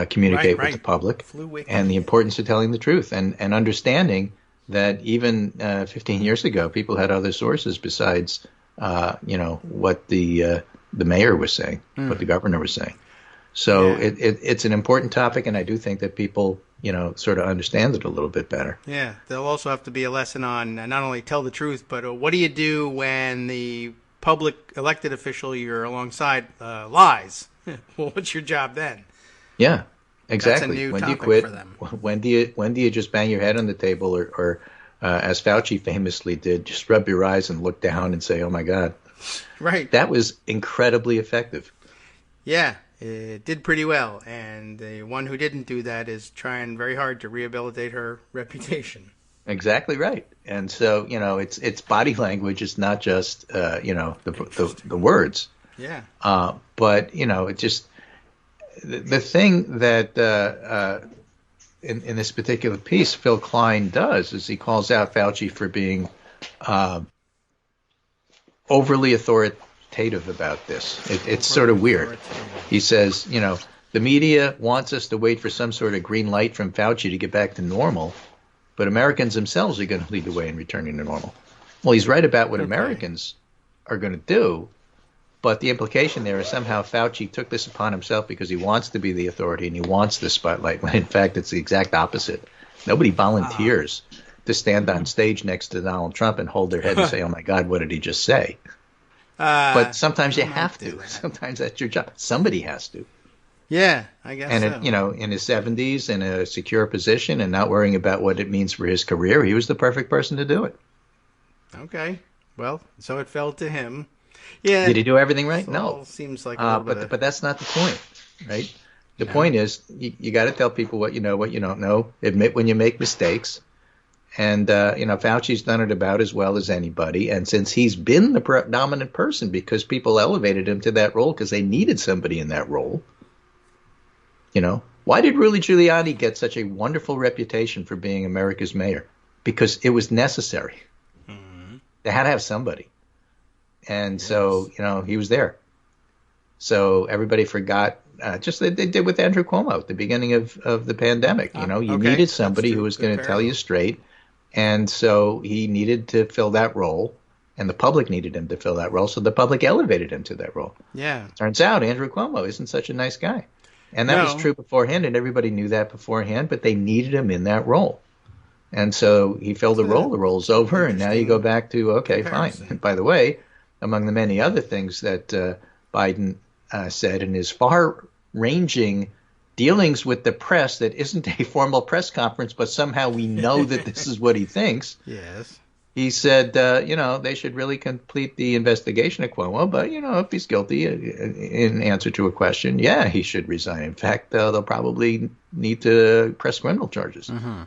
communicate with the public and the importance of telling the truth and understanding that even 15 years ago, people had other sources besides, what the mayor was saying, what the governor was saying. So it's an important topic, and I do think that people, sort of understand it a little bit better. Yeah, there'll also have to be a lesson on not only tell the truth, but what do you do when the public elected official you're alongside lies? Well, what's your job then? Yeah, exactly. That's a new when topic do you quit? For them. When do you just bang your head on the table, or as Fauci famously did, just rub your eyes and look down and say, "Oh my God." Right. That was incredibly effective. Yeah. It did pretty well, and the one who didn't do that is trying very hard to rehabilitate her reputation. Exactly right. And so, it's body language. It's not just, the words. Yeah. But, it just, the thing that in this particular piece Phil Klein does is he calls out Fauci for being overly authoritative about this. It's sort of weird. He says, the media wants us to wait for some sort of green light from Fauci to get back to normal, but Americans themselves are going to lead the way in returning to normal. Well, he's right about what Americans are going to do, but the implication there is somehow Fauci took this upon himself because he wants to be the authority and he wants the spotlight, when in fact it's the exact opposite. Nobody volunteers to stand on stage next to Donald Trump and hold their head and say, oh my God, what did he just say? But sometimes you have to. Sometimes that's your job. Somebody has to. Yeah, I guess and so. In his 70s, in a secure position and not worrying about what it means for his career, he was the perfect person to do it. Okay. Well, so it fell to him. Yeah. Did he do everything right? No. Seems like but that's not the point, right? The point is you got to tell people what you know, what you don't know. Admit when you make mistakes. And, Fauci's done it about as well as anybody. And since he's been the dominant person because people elevated him to that role because they needed somebody in that role, why did Rudy Giuliani get such a wonderful reputation for being America's mayor? Because it was necessary. Mm-hmm. They had to have somebody. And so, he was there. So everybody forgot, just they did with Andrew Cuomo at the beginning of the pandemic. You needed somebody who was going to tell you straight. And so he needed to fill that role, and the public needed him to fill that role, so the public elevated him to that role. Yeah. Turns out Andrew Cuomo isn't such a nice guy. And that was true beforehand, and everybody knew that beforehand, but they needed him in that role. And so he filled the role. The role's over, and now you go back to, okay, fine. And by the way, among the many other things that Biden said in his far-ranging dealings with the press that isn't a formal press conference, but somehow we know that this is what he thinks. Yes. He said, they should really complete the investigation of Cuomo, but, if he's guilty in answer to a question, he should resign. In fact, they'll probably need to press criminal charges. Mm-hmm.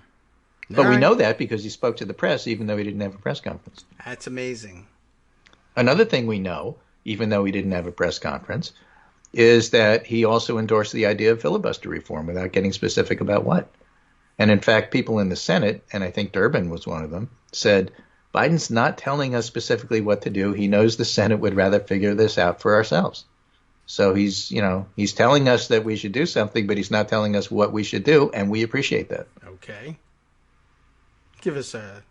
But we know that because he spoke to the press, even though he didn't have a press conference. That's amazing. Another thing we know, even though he didn't have a press conference, is that he also endorsed the idea of filibuster reform without getting specific about what. And in fact, people in the Senate, and I think Durbin was one of them, said, Biden's not telling us specifically what to do. He knows the Senate would rather figure this out for ourselves. So he's telling us that we should do something, but he's not telling us what we should do, and we appreciate that. Okay. Give us a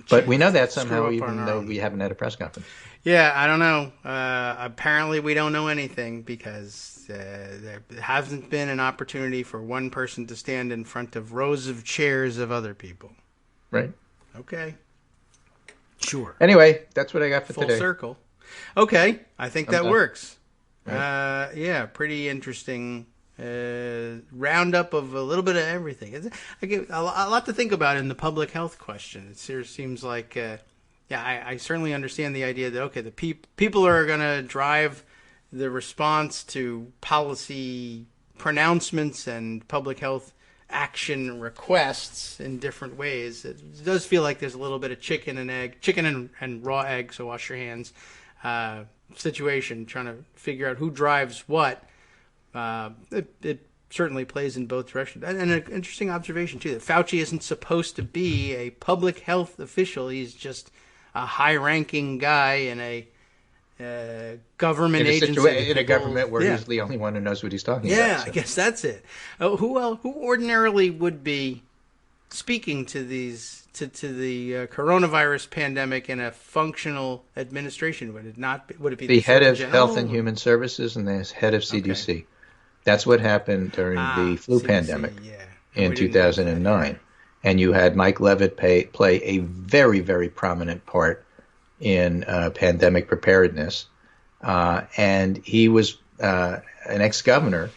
But we know that somehow, even though we haven't had a press conference. Yeah, I don't know. Apparently we don't know anything because there hasn't been an opportunity for one person to stand in front of rows of chairs of other people. Right. Okay. Sure. Anyway, that's what I got for today. Full circle. Okay, I think that works. Right. Yeah, pretty interesting roundup of a little bit of everything. I get a lot to think about in the public health question. It seems like, I certainly understand the idea that, okay, the people are going to drive the response to policy pronouncements and public health action requests in different ways. It does feel like there's a little bit of chicken and raw egg, so wash your hands, situation, trying to figure out who drives what. It certainly plays in both directions. And an interesting observation, too, that Fauci isn't supposed to be a public health official. He's just a high-ranking guy in a government agency. In a government where he's the only one who knows what he's talking about. Yeah, so. I guess that's it. Who ordinarily would be speaking to these to the coronavirus pandemic in a functional administration? Would it be the head of Health and Human Services and the head of CDC? Okay. That's what happened during the flu pandemic in 2009. And you had Mike Levitt play a very, very prominent part in pandemic preparedness. And he was an ex-governor,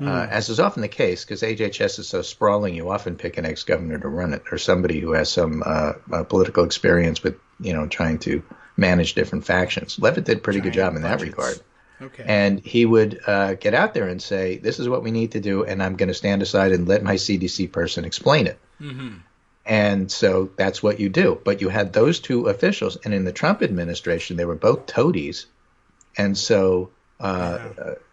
as is often the case, because HHS is so sprawling, you often pick an ex-governor to run it, or somebody who has some political experience with, trying to manage different factions. Levitt did a pretty good job in that regard. Okay. And he would get out there and say, this is what we need to do, and I'm going to stand aside and let my CDC person explain it. Mm-hmm. And so that's what you do. But you had those two officials, and in the Trump administration, they were both toadies. And so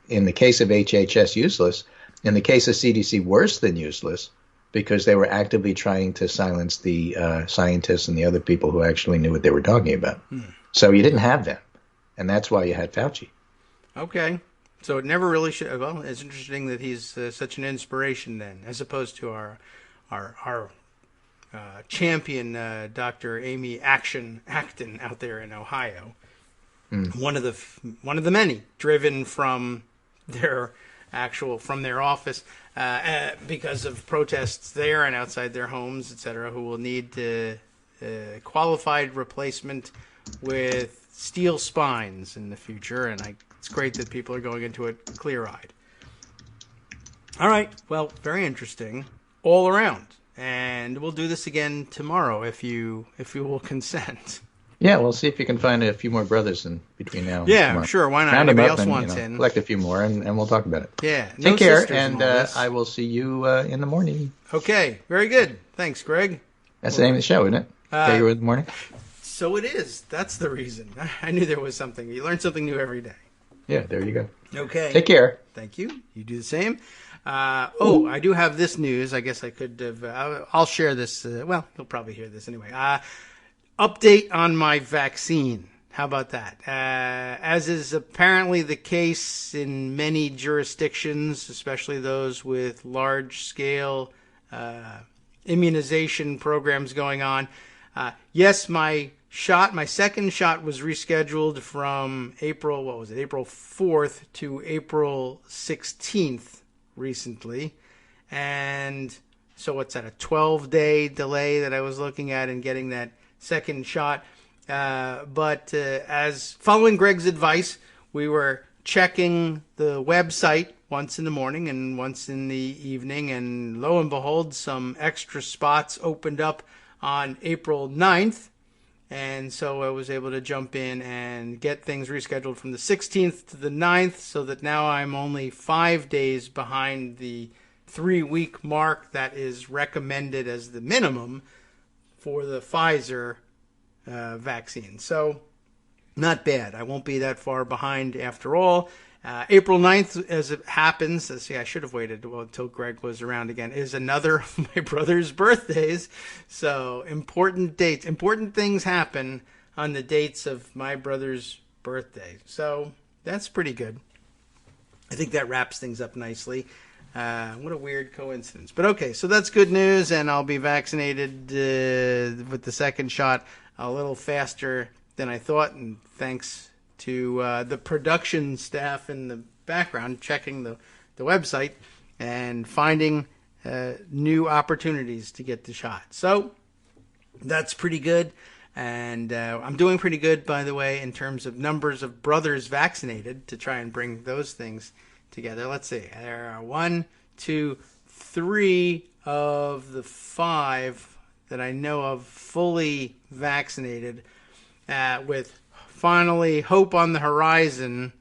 in the case of HHS, useless. In the case of CDC, worse than useless, because they were actively trying to silence the scientists and the other people who actually knew what they were talking about. So you didn't have them. And that's why you had Fauci. Okay. So it never really should. Well, it's interesting that he's such an inspiration then, as opposed to our champion, Dr. Amy Acton out there in Ohio. One of the many driven from their office because of protests there and outside their homes, etc., who will need qualified replacement with steel spines in the future. And it's great that people are going into it clear-eyed. All right. Well, very interesting all around. And we'll do this again tomorrow if you will consent. Yeah, we'll see if you can find a few more brothers in between now and tomorrow. Sure. Why not? Round Anybody else wants in. Collect a few more, and we'll talk about it. Yeah. Take care, and I will see you in the morning. Okay. Very good. Thanks, Greg. That's the name of the show, isn't it? Kagro in the morning? So it is. That's the reason. I knew there was something. You learn something new every day. Yeah, there you go. Okay. Take care. Thank you. You do the same. I do have this news. I guess I could have. I'll share this. Well, you'll probably hear this anyway. Update on my vaccine. How about that? As is apparently the case in many jurisdictions, especially those with large-scale immunization programs going on. Yes, my second shot was rescheduled from April 4th to April 16th recently. And so what's that, a 12-day delay that I was looking at in getting that second shot? But as following Greg's advice, we were checking the website once in the morning and once in the evening, and lo and behold, some extra spots opened up on April 9th. And so I was able to jump in and get things rescheduled from the 16th to the 9th, so that now I'm only 5 days behind the 3-week mark that is recommended as the minimum for the Pfizer vaccine. So not bad. I won't be that far behind after all. April 9th, as it happens, I should have waited until Greg was around again, is another of my brother's birthdays. So important dates, important things happen on the dates of my brother's birthday. So that's pretty good. I think that wraps things up nicely. What a weird coincidence. But okay, so that's good news, and I'll be vaccinated with the second shot a little faster than I thought, and thanks to the production staff in the background checking the website and finding new opportunities to get the shot. So that's pretty good. And I'm doing pretty good, by the way, in terms of numbers of brothers vaccinated to try and bring those things together. Let's see. There are 1, 2, 3 of the 5 that I know of fully vaccinated, with finally hope on the horizon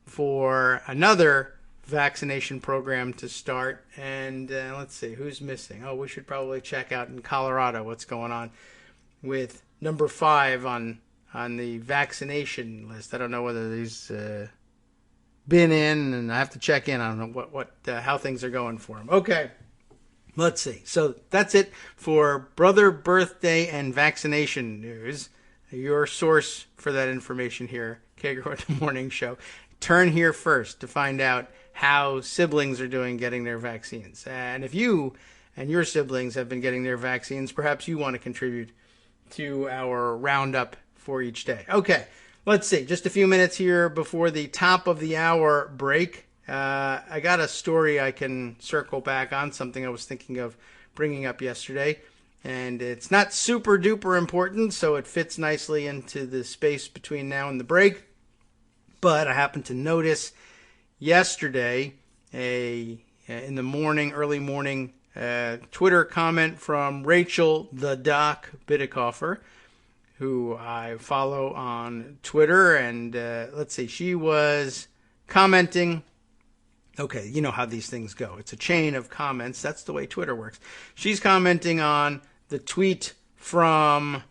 for another vaccination program to start. And let's see, who's missing? Oh, we should probably check out in Colorado what's going on with number 5 on the vaccination list. I don't know whether these been in, and I have to check in. I don't know what how things are going for them. Okay, let's see. So that's it for brother birthday and vaccination news. Your source for that information here, Kagro the Morning Show. Turn here first to find out how siblings are doing getting their vaccines. And if you and your siblings have been getting their vaccines, perhaps you want to contribute to our roundup for each day. Okay, let's see. Just a few minutes here before the top of the hour break. I got a story I can circle back on, something I was thinking of bringing up yesterday. And it's not super duper important, so it fits nicely into the space between now and the break. But I happened to notice yesterday in the morning, early morning, Twitter comment from Rachel the Doc Bidikofer, who I follow on Twitter. And let's see, she was commenting. Okay, you know how these things go. It's a chain of comments. That's the way Twitter works. She's commenting on the tweet from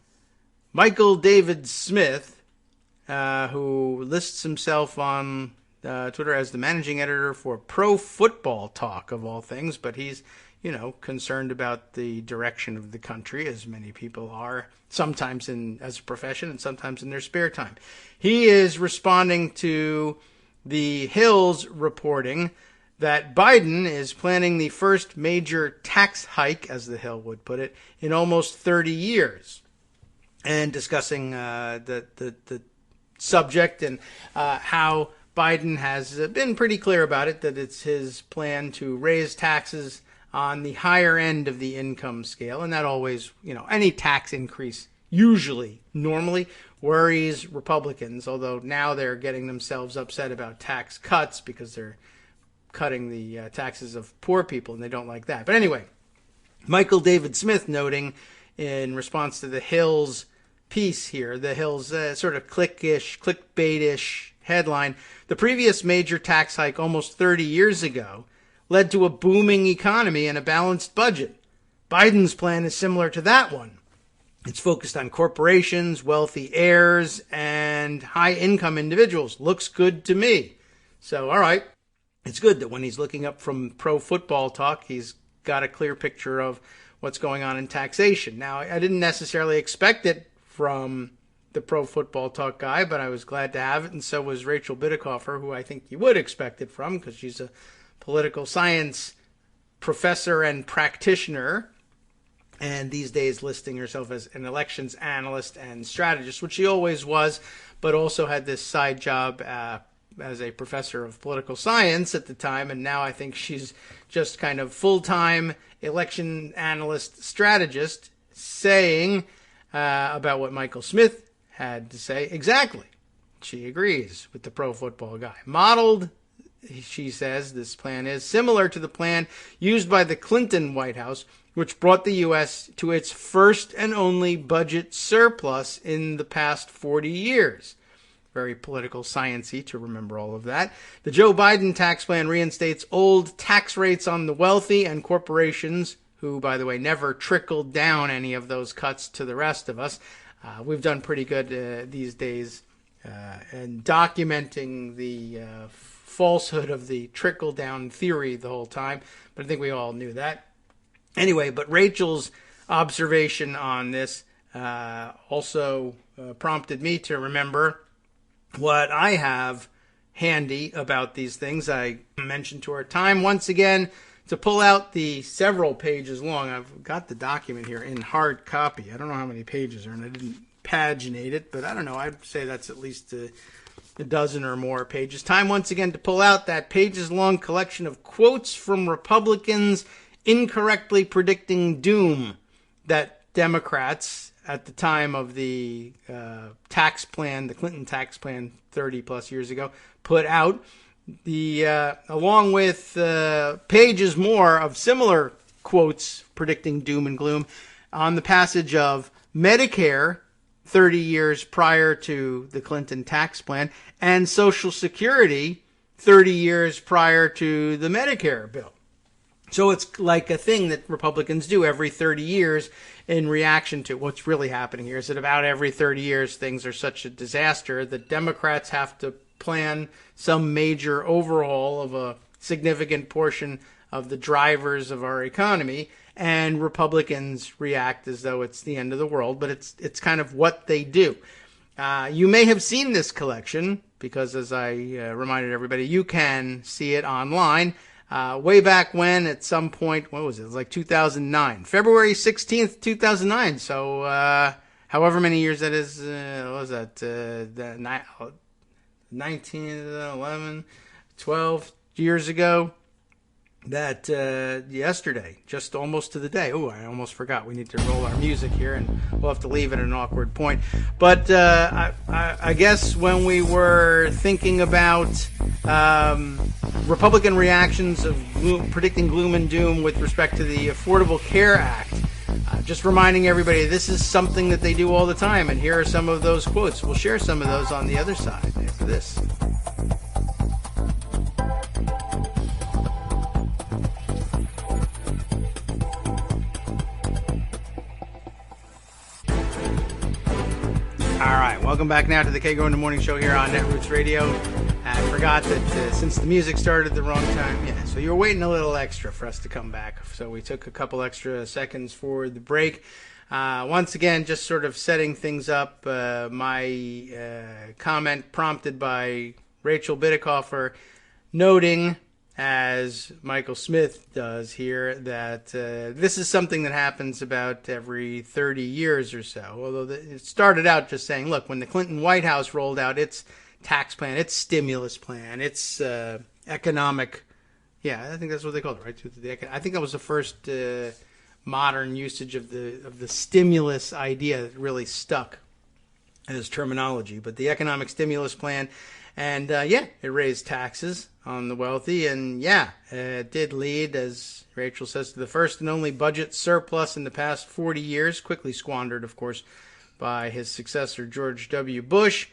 Michael David Smith, who lists himself on Twitter as the managing editor for Pro Football Talk, of all things. But he's, concerned about the direction of the country, as many people are, sometimes as a profession and sometimes in their spare time. He is responding to the Hill's reporting that Biden is planning the first major tax hike, as the Hill would put it, in almost 30 years, and discussing the subject and how Biden has been pretty clear about it, that it's his plan to raise taxes on the higher end of the income scale. And that always, any tax increase normally worries Republicans, although now they're getting themselves upset about tax cuts because they're cutting the taxes of poor people, and they don't like that. But anyway, Michael David Smith noting in response to the Hill's piece here, the Hill's sort of clickbaitish headline, the previous major tax hike almost 30 years ago led to a booming economy and a balanced budget. Biden's plan is similar to that one. It's focused on corporations, wealthy heirs, and high-income individuals. Looks good to me. So, all right. It's good that when he's looking up from Pro Football Talk, he's got a clear picture of what's going on in taxation. Now, I didn't necessarily expect it from the Pro Football Talk guy, but I was glad to have it, and so was Rachel Bidikofer, who I think you would expect it from, because she's a political science professor and practitioner, and these days listing herself as an elections analyst and strategist, which she always was, but also had this side job as a professor of political science at the time, and now I think she's just kind of full-time election analyst strategist, saying about what Michael Smith had to say. Exactly. She agrees with the Pro Football guy. Modeled, she says, this plan is similar to the plan used by the Clinton White House, which brought the U.S. to its first and only budget surplus in the past 40 years. very political science-y to remember all of that. The Joe Biden tax plan reinstates old tax rates on the wealthy and corporations, who, by the way, never trickled down any of those cuts to the rest of us. We've done pretty good these days in documenting the falsehood of the trickle-down theory the whole time, but I think we all knew that. Anyway, but Rachel's observation on this also prompted me to remember what I have handy about these things. I mentioned to her time once again to pull out the several pages long. I've got the document here in hard copy. I don't know how many pages are, and I didn't paginate it, but I don't know. I'd say that's at least a dozen or more pages. Time once again to pull out that pages-long collection of quotes from Republicans incorrectly predicting doom that Democrats at the time of the tax plan, the Clinton tax plan 30 plus years ago, put out, along with pages more of similar quotes predicting doom and gloom on the passage of Medicare 30 years prior to the Clinton tax plan and Social Security 30 years prior to the Medicare bill. So it's like a thing that Republicans do every 30 years in reaction to what's really happening here. Is that about every 30 years things are such a disaster that Democrats have to plan some major overhaul of a significant portion of the drivers of our economy, and Republicans react as though it's the end of the world, but it's kind of what they do. You may have seen this collection because, as I reminded everybody, you can see it online. Way back when, at some point, what was it? It was like 2009. February 16th, 2009. So, however many years that is, what was that? 19, 11, 12 years ago. That yesterday, just almost to the day. Oh, I almost forgot. We need to roll our music here, and we'll have to leave at an awkward point. But I guess when we were thinking about Republican reactions of predicting gloom and doom with respect to the Affordable Care Act, just reminding everybody this is something that they do all the time, and here are some of those quotes. We'll share some of those on the other side after this. All right, welcome back now to the Kagro in the Morning Show here on Netroots Radio. I forgot that since the music started at the wrong time, so you were waiting a little extra for us to come back. So we took a couple extra seconds for the break. Once again, just sort of setting things up, my comment prompted by Rachel Bidikofer noting, as Michael Smith does here, that this is something that happens about every 30 years or so. Although it started out just saying, look, when the Clinton White House rolled out its tax plan, its stimulus plan, its economic, I think that's what they called it, right? I think that was the first modern usage of the stimulus idea that really stuck as terminology. But the economic stimulus plan, and it raised taxes on the wealthy, and it did lead, as Rachel says, to the first and only budget surplus in the past 40 years, quickly squandered, of course, by his successor, George W. Bush.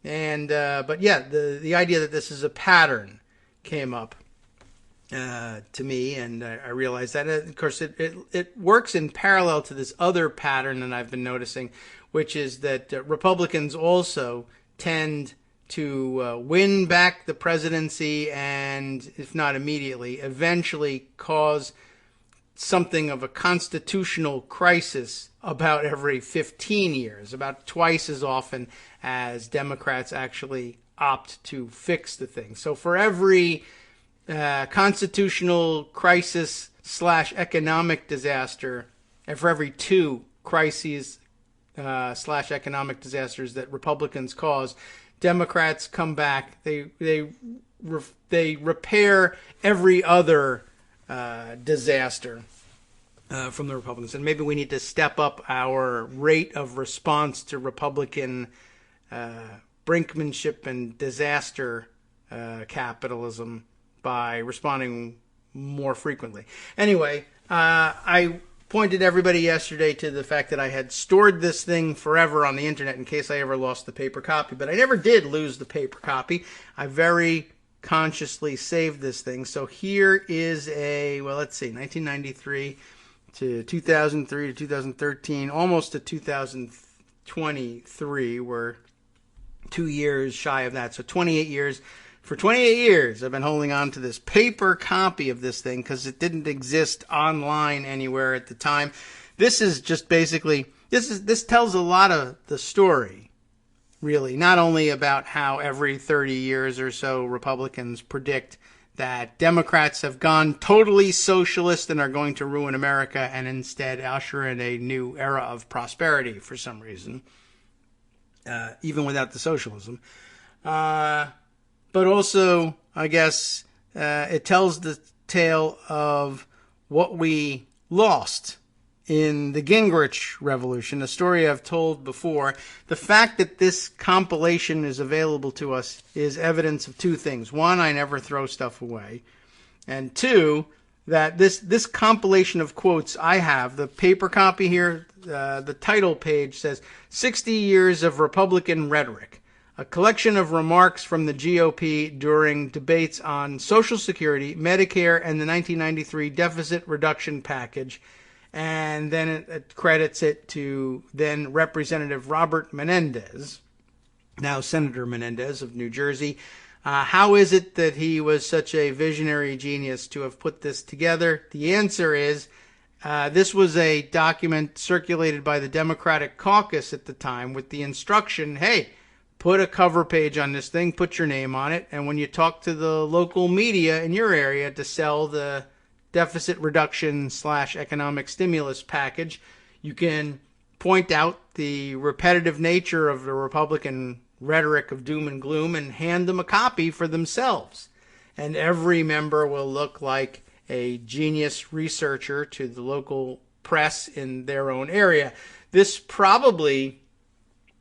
And the idea that this is a pattern came up to me, and I realized that, of course, it works in parallel to this other pattern that I've been noticing, which is that Republicans also tend to win back the presidency and, if not immediately, eventually cause something of a constitutional crisis about every 15 years, about twice as often as Democrats actually opt to fix the thing. So for every constitutional crisis / economic disaster, and for every two crises / economic disasters that Republicans cause, Democrats come back. They repair every other disaster from the Republicans, and maybe we need to step up our rate of response to Republican brinkmanship and disaster capitalism by responding more frequently. Anyway, I pointed everybody yesterday to the fact that I had stored this thing forever on the internet in case I ever lost the paper copy. But I never did lose the paper copy. I very consciously saved this thing. So here is a, well, let's see, 1993 to 2003 to 2013, almost to 2023. We're 2 years shy of that. So 28 years. For 28 years, I've been holding on to this paper copy of this thing because it didn't exist online anywhere at the time. This is just basically, this tells a lot of the story, really. Not only about how every 30 years or so Republicans predict that Democrats have gone totally socialist and are going to ruin America and instead usher in a new era of prosperity for some reason, even without the socialism. But also, I guess, it tells the tale of what we lost in the Gingrich Revolution, a story I've told before. The fact that this compilation is available to us is evidence of two things. One, I never throw stuff away. And two, that this compilation of quotes I have, the paper copy here, the title page says, 60 Years of Republican Rhetoric. A collection of remarks from the GOP during debates on Social Security, Medicare, and the 1993 deficit reduction package. And then it credits it to then Representative Robert Menendez, now Senator Menendez of New Jersey. How is it that he was such a visionary genius to have put this together? The answer is this was a document circulated by the Democratic caucus at the time with the instruction, hey, put a cover page on this thing, put your name on it, and when you talk to the local media in your area to sell the deficit reduction / economic stimulus package, you can point out the repetitive nature of the Republican rhetoric of doom and gloom and hand them a copy for themselves. And every member will look like a genius researcher to the local press in their own area. This probably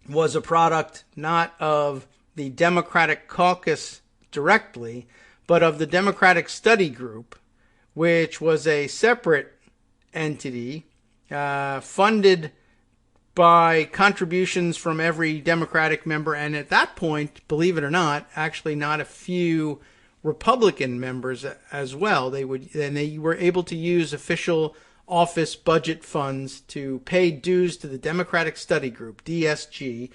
was a product not of the Democratic caucus directly, but of the Democratic Study Group, which was a separate entity funded by contributions from every Democratic member, and at that point, believe it or not, actually not a few Republican members as well. They were able to use official office budget funds to pay dues to the Democratic Study Group, DSG,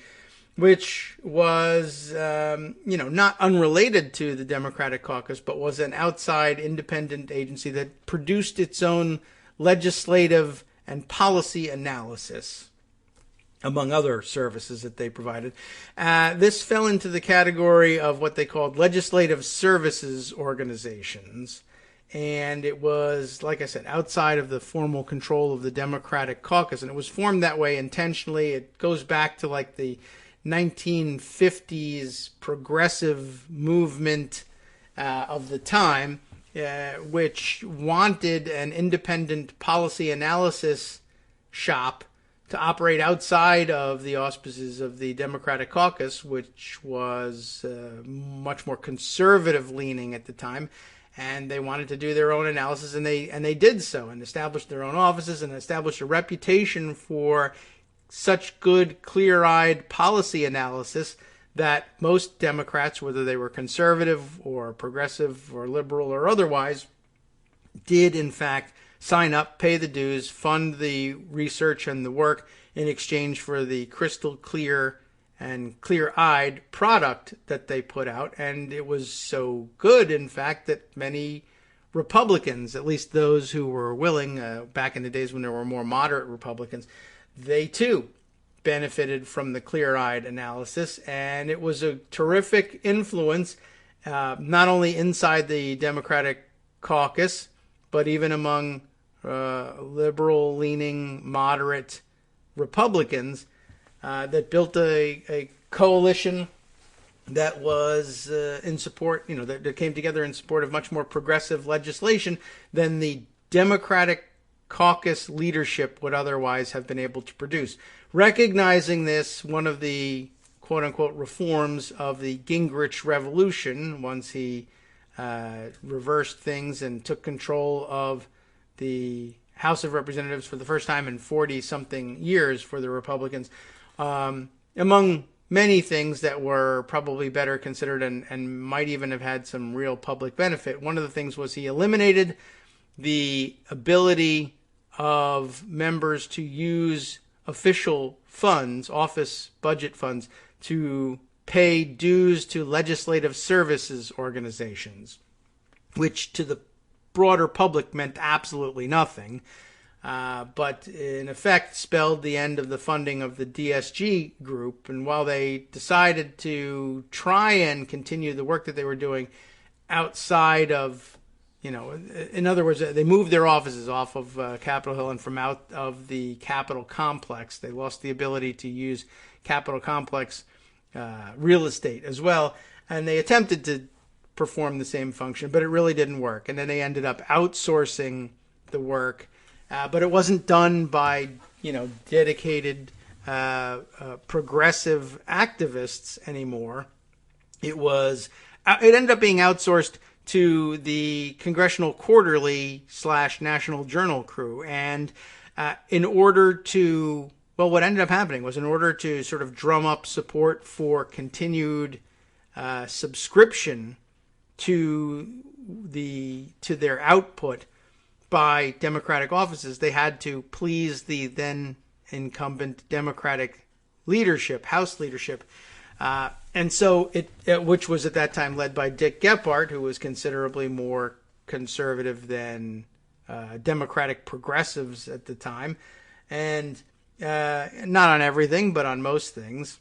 which was, not unrelated to the Democratic caucus, but was an outside independent agency that produced its own legislative and policy analysis, among other services that they provided. This fell into the category of what they called legislative services organizations. And it was, like I said, outside of the formal control of the Democratic caucus. And it was formed that way intentionally. It goes back to like the 1950s progressive movement of the time, which wanted an independent policy analysis shop to operate outside of the auspices of the Democratic caucus, which was much more conservative leaning at the time. And they wanted to do their own analysis, and they did so, and established their own offices, and established a reputation for such good, clear-eyed policy analysis that most Democrats, whether they were conservative or progressive or liberal or otherwise, did in fact sign up, pay the dues, fund the research and the work in exchange for the crystal clear and clear-eyed product that they put out. And it was so good, in fact, that many Republicans, at least those who were willing, back in the days when there were more moderate Republicans, they too benefited from the clear-eyed analysis. And it was a terrific influence, not only inside the Democratic caucus, but even among liberal-leaning, moderate Republicans, that built a coalition that was in support, that came together in support of much more progressive legislation than the Democratic caucus leadership would otherwise have been able to produce. Recognizing this, one of the quote-unquote reforms of the Gingrich Revolution, once he reversed things and took control of the House of Representatives for the first time in 40-something years for the Republicans, among many things that were probably better considered and might even have had some real public benefit. One of the things was he eliminated the ability of members to use official funds, office budget funds, to pay dues to legislative services organizations, which to the broader public meant absolutely nothing, but in effect spelled the end of the funding of the DSG group. And while they decided to try and continue the work that they were doing outside of, in other words, they moved their offices off of Capitol Hill and from out of the Capitol complex. They lost the ability to use Capitol complex real estate as well, and they attempted to perform the same function, but it really didn't work. And then they ended up outsourcing the work, but it wasn't done by dedicated progressive activists anymore. It ended up being outsourced to the Congressional Quarterly / National Journal crew, and in order to what ended up happening was, in order to sort of drum up support for continued subscription to their output by Democratic offices, they had to please the then incumbent Democratic leadership, House leadership, and so which was at that time led by Dick Gephardt, who was considerably more conservative than Democratic progressives at the time, and not on everything, but on most things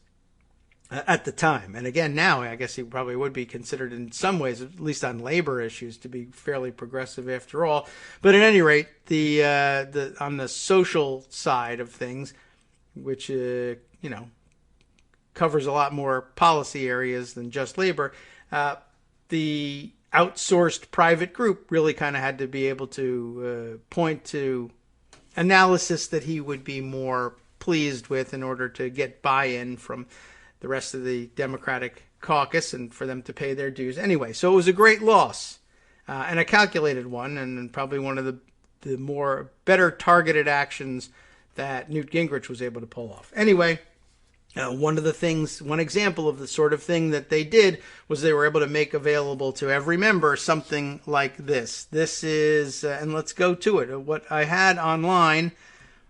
at the time. And again, now I guess he probably would be considered in some ways, at least on labor issues, to be fairly progressive after all. But at any rate, the on the social side of things, which covers a lot more policy areas than just labor, the outsourced private group really kind of had to be able to point to analysis that he would be more pleased with in order to get buy-in from the rest of the Democratic caucus and for them to pay their dues anyway. So it was a great loss, and a calculated one, and probably one of the more better targeted actions that Newt Gingrich was able to pull off. Anyway, one example of the sort of thing that they did was they were able to make available to every member something like this. This is, and let's go to it, what I had online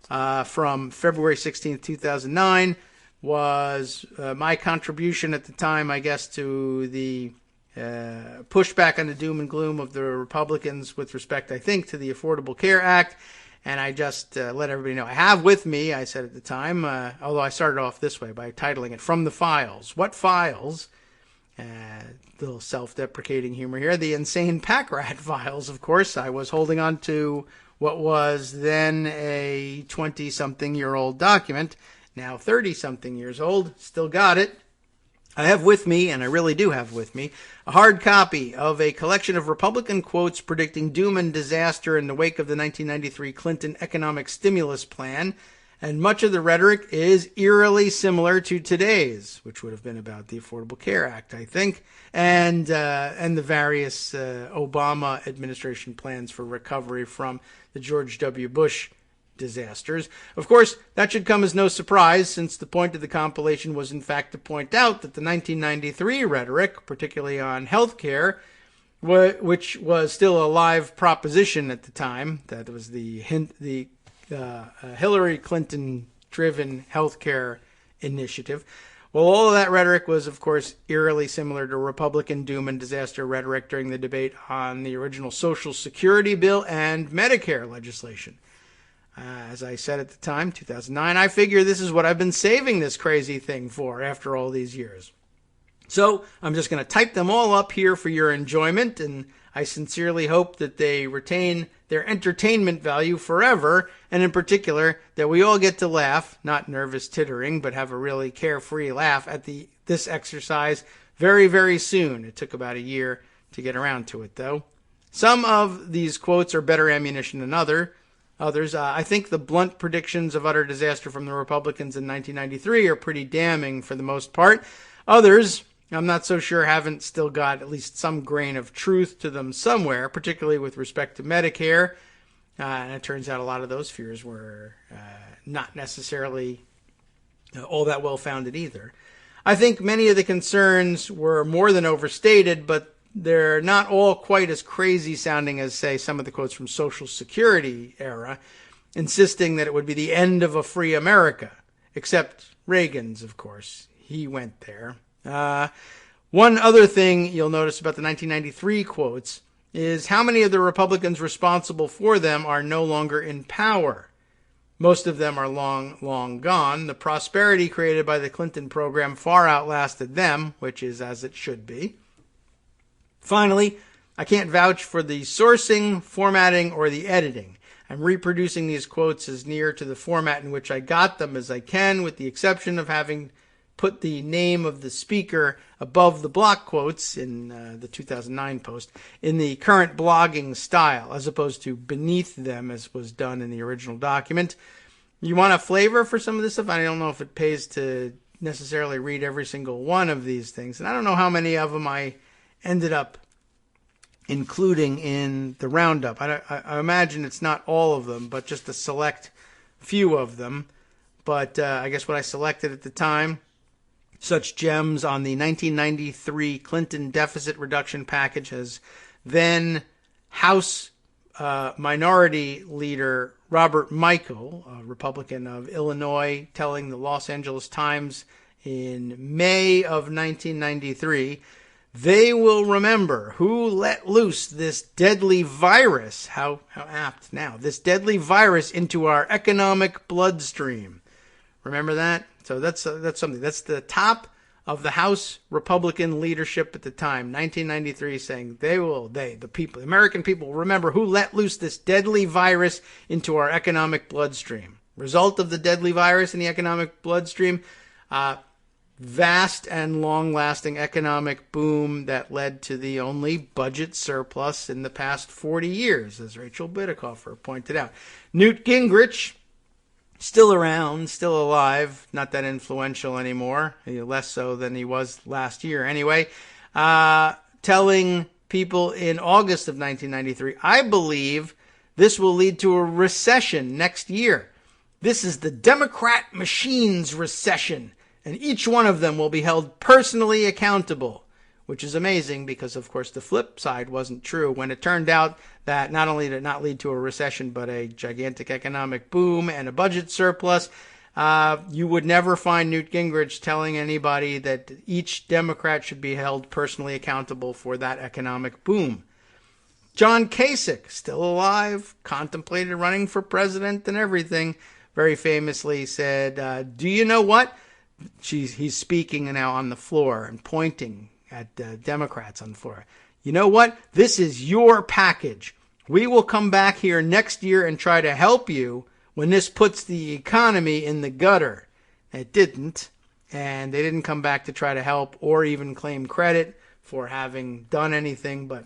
from February 16th, 2009, was my contribution at the time, I guess, to the pushback on the doom and gloom of the Republicans with respect, I think, to the Affordable Care Act. And I just let everybody know I have with me, I said at the time, although I started off this way by titling it From the Files. What files? Little self-deprecating humor here. The insane pack rat files, of course. I was holding on to what was then a 20-something-year-old document, now 30-something years old. Still got it. I have with me, and I really do have with me, a hard copy of a collection of Republican quotes predicting doom and disaster in the wake of the 1993 Clinton economic stimulus plan, and much of the rhetoric is eerily similar to today's, which would have been about the Affordable Care Act, I think, and the various Obama administration plans for recovery from the George W. Bush disasters. Of course, that should come as no surprise, since the point of the compilation was in fact to point out that the 1993 rhetoric, particularly on health care, which was still a live proposition at the time, that was the Hillary Clinton-driven health care initiative. Well, all of that rhetoric was, of course, eerily similar to Republican doom and disaster rhetoric during the debate on the original Social Security bill and Medicare legislation. As I said at the time, 2009, I figure this is what I've been saving this crazy thing for after all these years. So I'm just going to type them all up here for your enjoyment, and I sincerely hope that they retain their entertainment value forever, and in particular, that we all get to laugh, not nervous tittering, but have a really carefree laugh at this exercise very, very soon. It took about a year to get around to it, though. Some of these quotes are better ammunition than others. I think the blunt predictions of utter disaster from the Republicans in 1993 are pretty damning for the most part. Others, I'm not so sure, haven't still got at least some grain of truth to them somewhere, particularly with respect to Medicare. And it turns out a lot of those fears were not necessarily all that well founded either. I think many of the concerns were more than overstated, but they're not all quite as crazy sounding as, say, some of the quotes from Social Security era, insisting that it would be the end of a free America, except Reagan's, of course. He went there. One other thing you'll notice about the 1993 quotes is how many of the Republicans responsible for them are no longer in power. Most of them are long, long gone. The prosperity created by the Clinton program far outlasted them, which is as it should be. Finally, I can't vouch for the sourcing, formatting, or the editing. I'm reproducing these quotes as near to the format in which I got them as I can, with the exception of having put the name of the speaker above the block quotes in the 2009 post in the current blogging style, as opposed to beneath them as was done in the original document. You want a flavor for some of this stuff? I don't know if it pays to necessarily read every single one of these things, and I don't know how many of them I ended up including in the roundup. I imagine it's not all of them, but just a select few of them. But I guess what I selected at the time, such gems on the 1993 Clinton deficit reduction package as then House Minority Leader Robert Michael, a Republican of Illinois, telling the Los Angeles Times in May of 1993, "They will remember who let loose this deadly virus," how apt now, "this deadly virus into our economic bloodstream." Remember that? So that's something. That's the top of the House Republican leadership at the time, 1993, saying the people, the American people, will remember who let loose this deadly virus into our economic bloodstream. Result of the deadly virus in the economic bloodstream, vast and long-lasting economic boom that led to the only budget surplus in the past 40 years, as Rachel Bidikofer pointed out. Newt Gingrich, still around, still alive, not that influential anymore, less so than he was last year anyway, telling people in August of 1993, "I believe this will lead to a recession next year. This is the Democrat machine's recession, and each one of them will be held personally accountable," which is amazing because, of course, the flip side wasn't true when it turned out that not only did it not lead to a recession, but a gigantic economic boom and a budget surplus. You would never find Newt Gingrich telling anybody that each Democrat should be held personally accountable for that economic boom. John Kasich, still alive, contemplated running for president and everything, very famously said, "Do you know what?" He's speaking now on the floor and pointing at Democrats on the floor. "You know what? This is your package. We will come back here next year and try to help you when this puts the economy in the gutter." It didn't, and they didn't come back to try to help or even claim credit for having done anything. But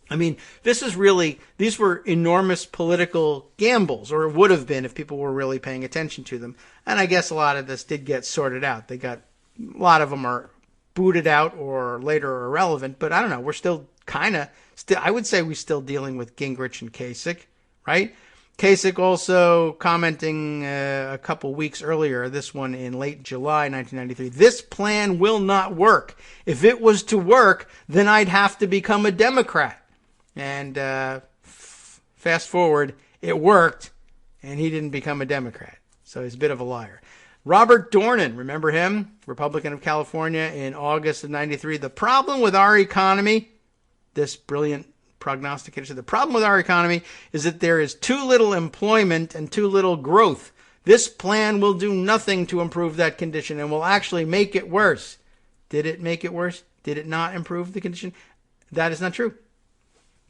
I mean, these were enormous political gambles, or would have been if people were really paying attention to them. And I guess a lot of this did get sorted out. A lot of them are booted out or later irrelevant, but I don't know. We're still I would say we're still dealing with Gingrich and Kasich, right? Kasich also commenting a couple weeks earlier, this one in late July 1993, "This plan will not work. If it was to work, then I'd have to become a Democrat." And fast forward, it worked, and he didn't become a Democrat. So he's a bit of a liar. Robert Dornan, remember him? Republican of California in August of 93. "The problem with our economy," this brilliant prognosticator said, "the problem with our economy is that there is too little employment and too little growth. This plan will do nothing to improve that condition and will actually make it worse." Did it make it worse? Did it not improve the condition? That is not true.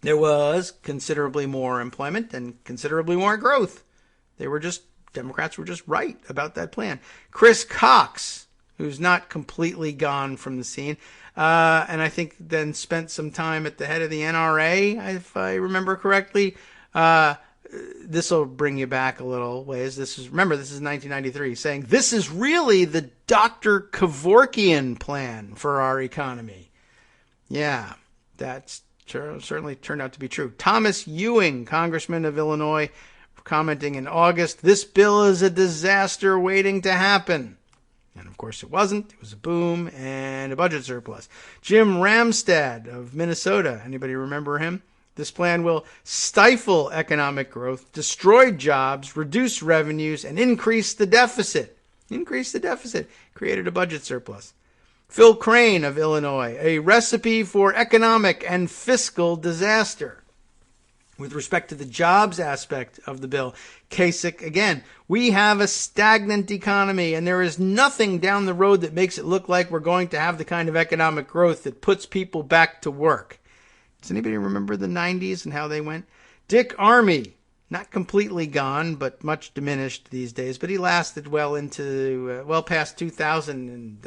There was considerably more employment and considerably more growth. Democrats were just right about that plan. Chris Cox, who's not completely gone from the scene, and I think then spent some time at the head of the NRA, if I remember correctly. This will bring you back a little ways. This is 1993, saying, "This is really the Dr. Kevorkian plan for our economy." Yeah, that's certainly turned out to be true. Thomas Ewing, congressman of Illinois, commenting in August, "This bill is a disaster waiting to happen." And of course it wasn't. It was a boom and a budget surplus. Jim Ramstad of Minnesota, anybody remember him? "This plan will stifle economic growth, destroy jobs, reduce revenues, and increase the deficit." Increase the deficit. Created a budget surplus. Phil Crane of Illinois, "A recipe for economic and fiscal disaster." With respect to the jobs aspect of the bill, Kasich, again, "We have a stagnant economy, and there is nothing down the road that makes it look like we're going to have the kind of economic growth that puts people back to work." Does anybody remember the 90s and how they went? Dick Armey, not completely gone, but much diminished these days, but he lasted well into, well past 2000 and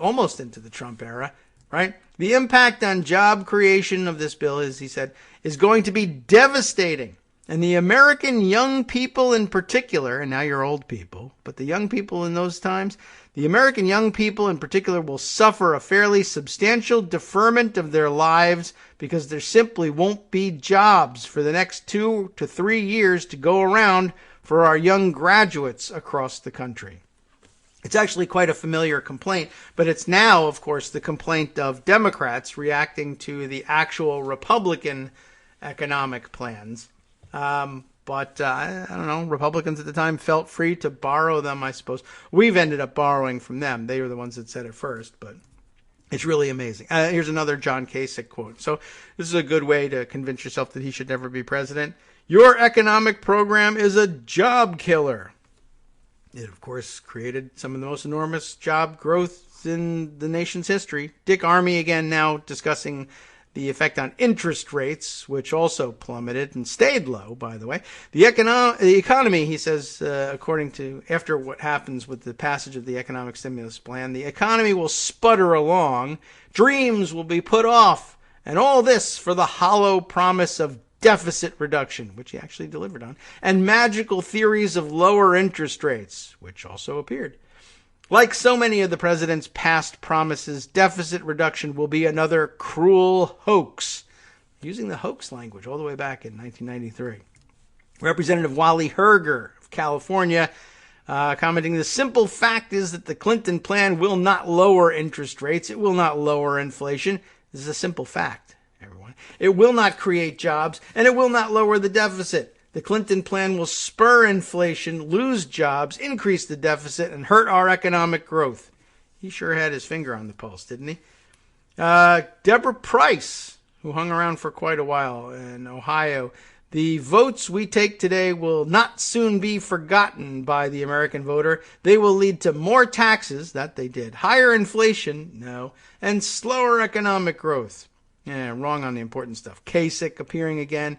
almost into the Trump era, right? "The impact on job creation of this bill," he said, "is going to be devastating. And the American young people in particular," and now you're old people, but the young people in those times, "the American young people in particular will suffer a fairly substantial deferment of their lives because there simply won't be jobs for the next 2 to 3 years to go around for our young graduates across the country." It's actually quite a familiar complaint, but it's now, of course, the complaint of Democrats reacting to the actual Republican economic plans. But I don't know, Republicans at the time felt free to borrow them, I suppose. We've ended up borrowing from them. They were the ones that said it first, but it's really amazing. Here's another John Kasich quote. So this is a good way to convince yourself that he should never be president. "Your economic program is a job killer." It, of course, created some of the most enormous job growth in the nation's history. Dick Armey, again, now discussing the effect on interest rates, which also plummeted and stayed low, by the way. The economy, he says, according to, after what happens with the passage of the economic stimulus plan, "the economy will sputter along, dreams will be put off, and all this for the hollow promise of deficit reduction," which he actually delivered on, "and magical theories of lower interest rates," which also appeared. "Like so many of the president's past promises, deficit reduction will be another cruel hoax." Using the hoax language all the way back in 1993. Representative Wally Herger of California, commenting, "The simple fact is that the Clinton plan will not lower interest rates. It will not lower inflation. This is a simple fact, everyone. It will not create jobs, and it will not lower the deficit. The Clinton plan will spur inflation, lose jobs, increase the deficit, and hurt our economic growth." He sure had his finger on the pulse, didn't he? Deborah Price, who hung around for quite a while in Ohio, "The votes we take today will not soon be forgotten by the American voter. They will lead to more taxes," that they did, "higher inflation," no, "and slower economic growth." Yeah, wrong on the important stuff. Kasich appearing again.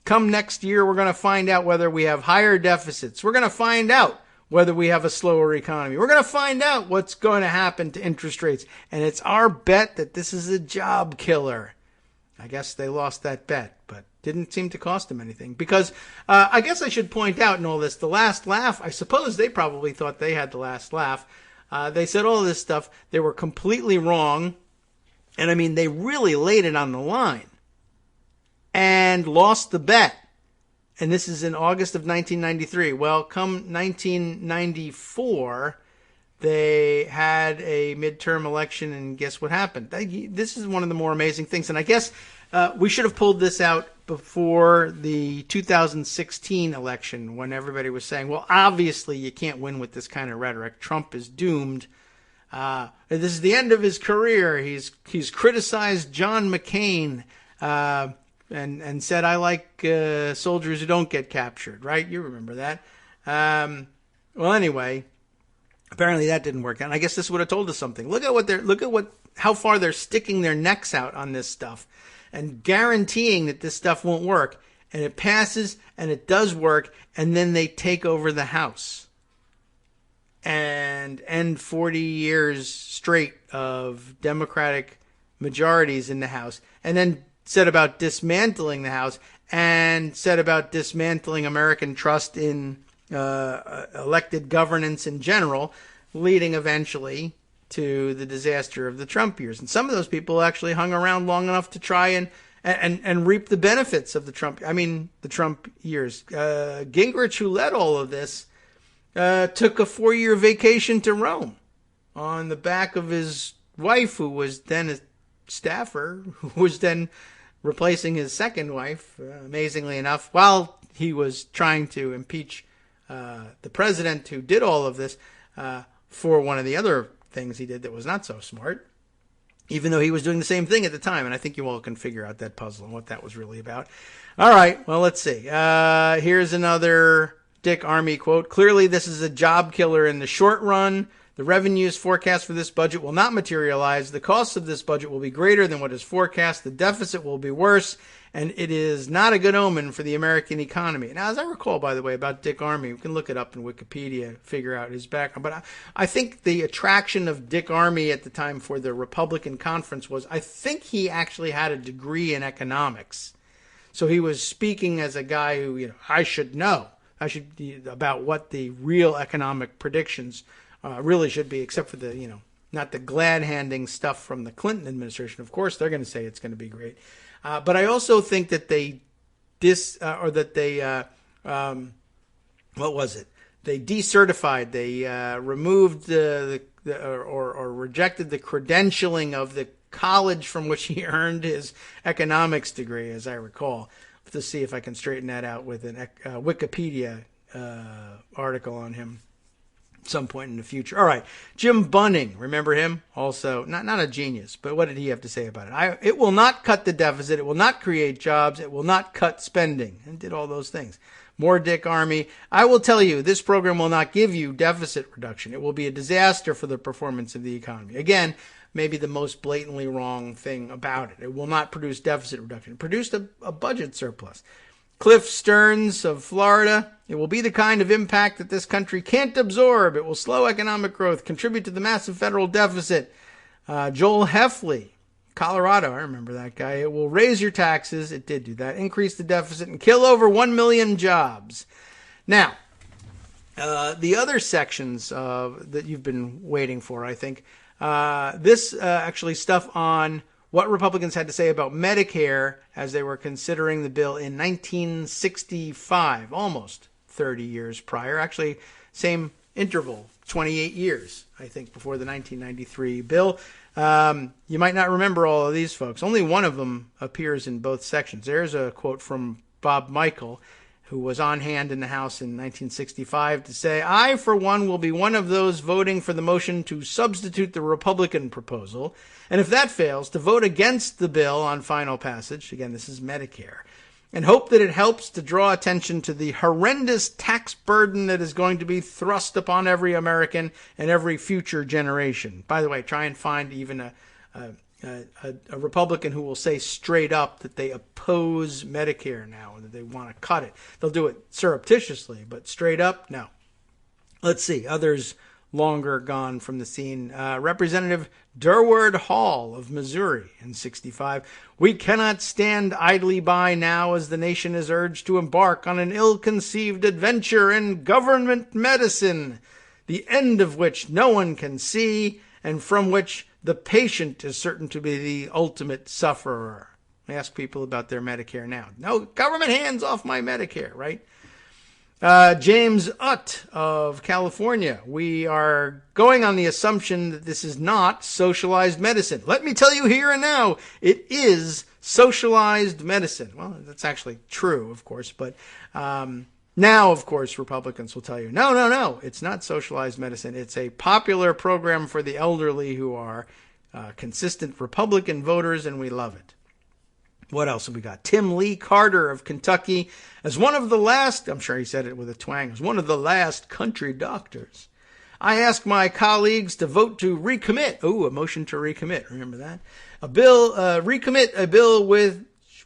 "Come next year, we're going to find out whether we have higher deficits. We're going to find out whether we have a slower economy. We're going to find out what's going to happen to interest rates. And it's our bet that this is a job killer." I guess they lost that bet, but didn't seem to cost them anything. Because I guess I should point out in all this, the last laugh, I suppose they probably thought they had the last laugh. They said all this stuff. They were completely wrong. And I mean, they really laid it on the line. And lost the bet. And this is in August of 1993. Well, come 1994, they had a midterm election, and guess what happened? This is one of the more amazing things. And I guess we should have pulled this out before the 2016 election, when everybody was saying, well, obviously you can't win with this kind of rhetoric. Trump is doomed. This is the end of his career. He's criticized John McCain. And said, "I like soldiers who don't get captured," right? You remember that. Well, anyway, apparently that didn't work out. And I guess this would have told us something. Look at how far they're sticking their necks out on this stuff, and guaranteeing that this stuff won't work. And it passes, and it does work, and then they take over the House and end 40 years straight of Democratic majorities in the House, and then said about dismantling the House, and said about dismantling American trust in elected governance in general, leading eventually to the disaster of the Trump years. And some of those people actually hung around long enough to try and reap the benefits of the Trump years. Gingrich, who led all of this, took a 4-year vacation to Rome on the back of his wife, who was then a staffer, who was then replacing his second wife, amazingly enough, while he was trying to impeach the president who did all of this for one of the other things he did that was not so smart, even though he was doing the same thing at the time. And I think you all can figure out that puzzle and what that was really about. All right, well, let's see. Here's another Dick Armey quote. Clearly, this is a job killer in the short run. The revenues forecast for this budget will not materialize. The costs of this budget will be greater than what is forecast. The deficit will be worse, and it is not a good omen for the American economy. Now, as I recall, by the way, about Dick Armey, we can look it up in Wikipedia, figure out his background. But I think the attraction of Dick Armey at the time for the Republican conference was, I think he actually had a degree in economics. So he was speaking as a guy who, I should know. About what the real economic predictions really should be, except for the, not the glad-handing stuff from the Clinton administration. Of course, they're going to say it's going to be great. But I also think that they what was it? They decertified, they removed or rejected the credentialing of the college from which he earned his economics degree, as I recall. To see if I can straighten that out with a Wikipedia article on him at some point in the future. All right, Jim Bunning, remember him? Also, not a genius, but what did he have to say about it? It will not cut the deficit. It will not create jobs. It will not cut spending, and did all those things. More Dick Armey. I will tell you, this program will not give you deficit reduction. It will be a disaster for the performance of the economy. Again, maybe the most blatantly wrong thing about it. It will not produce deficit reduction. It produced a budget surplus. Cliff Stearns of Florida. It will be the kind of impact that this country can't absorb. It will slow economic growth, contribute to the massive federal deficit. Joel Heffley, Colorado. I remember that guy. It will raise your taxes. It did do that. Increase the deficit and kill over 1 million jobs. Now, the other sections that you've been waiting for, I think, this actually stuff on what Republicans had to say about Medicare as they were considering the bill in 1965, almost 30 years prior. Actually, same interval, 28 years, I think, before the 1993 bill. You might not remember all of these folks. Only one of them appears in both sections. There's a quote from Bob Michael, who was on hand in the House in 1965 to say, I, for one, will be one of those voting for the motion to substitute the Republican proposal, and if that fails, to vote against the bill on final passage, again, this is Medicare, and hope that it helps to draw attention to the horrendous tax burden that is going to be thrust upon every American and every future generation. By the way, try and find even a Republican who will say straight up that they oppose Medicare now and that they want to cut it. They'll do it surreptitiously, but straight up, no. Let's see, others longer gone from the scene. Representative Durward Hall of Missouri in 65. We cannot stand idly by now as the nation is urged to embark on an ill-conceived adventure in government medicine, the end of which no one can see and from which the patient is certain to be the ultimate sufferer. Ask people about their Medicare now. No, government hands off my Medicare, right? James Utt of California. We are going on the assumption that this is not socialized medicine. Let me tell you here and now, it is socialized medicine. Well, that's actually true, of course, but now, of course, Republicans will tell you, no, it's not socialized medicine. It's a popular program for the elderly who are consistent Republican voters, and we love it. What else have we got? Tim Lee Carter of Kentucky, as one of the last, I'm sure he said it with a twang, as one of the last country doctors. I ask my colleagues to vote to recommit. Oh, a motion to recommit. Remember that? Recommit a bill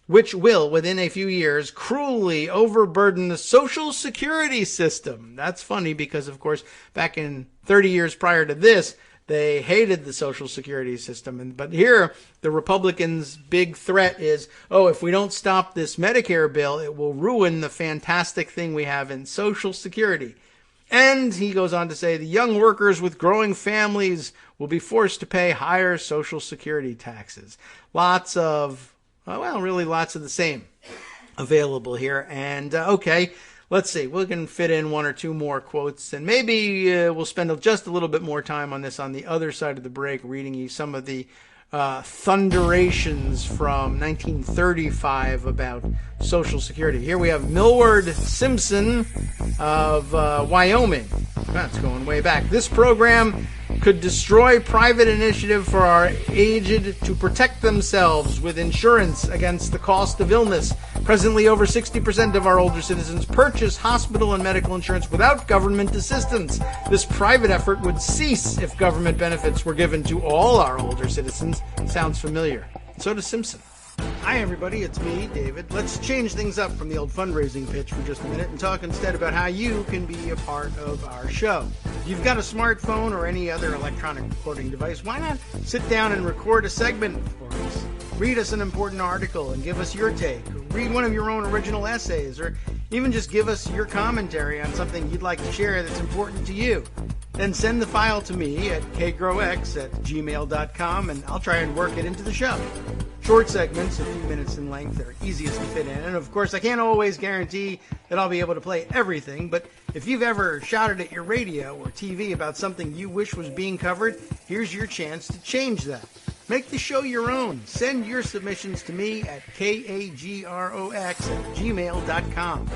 which will, within a few years, cruelly overburden the Social Security system. That's funny because, of course, back in 30 years prior to this, they hated the Social Security system. But here, the Republicans' big threat is, if we don't stop this Medicare bill, it will ruin the fantastic thing we have in Social Security. And he goes on to say, the young workers with growing families will be forced to pay higher Social Security taxes. Lots of, really lots of the same available here. And okay, let's see. We can fit in one or two more quotes, and maybe we'll spend just a little bit more time on this on the other side of the break, reading you some of the thunderations from 1935 about Social Security. Here we have Millward Simpson of Wyoming. That's going way back. This program could destroy private initiative for our aged to protect themselves with insurance against the cost of illness. Presently, over 60% of our older citizens purchase hospital and medical insurance without government assistance. This private effort would cease if government benefits were given to all our older citizens. Sounds familiar. So does Simpson. Hi, everybody. It's me, David. Let's change things up from the old fundraising pitch for just a minute and talk instead about how you can be a part of our show. If you've got a smartphone or any other electronic recording device, why not sit down and record a segment for us? Read us an important article and give us your take. Or read one of your own original essays, or even just give us your commentary on something you'd like to share that's important to you. Then send the file to me at kagrox@gmail.com, and I'll try and work it into the show. Short segments, a few minutes in length, are easiest to fit in. And of course, I can't always guarantee that I'll be able to play everything, but if you've ever shouted at your radio or TV about something you wish was being covered, here's your chance to change that. Make the show your own. Send your submissions to me at kagrox@gmail.com.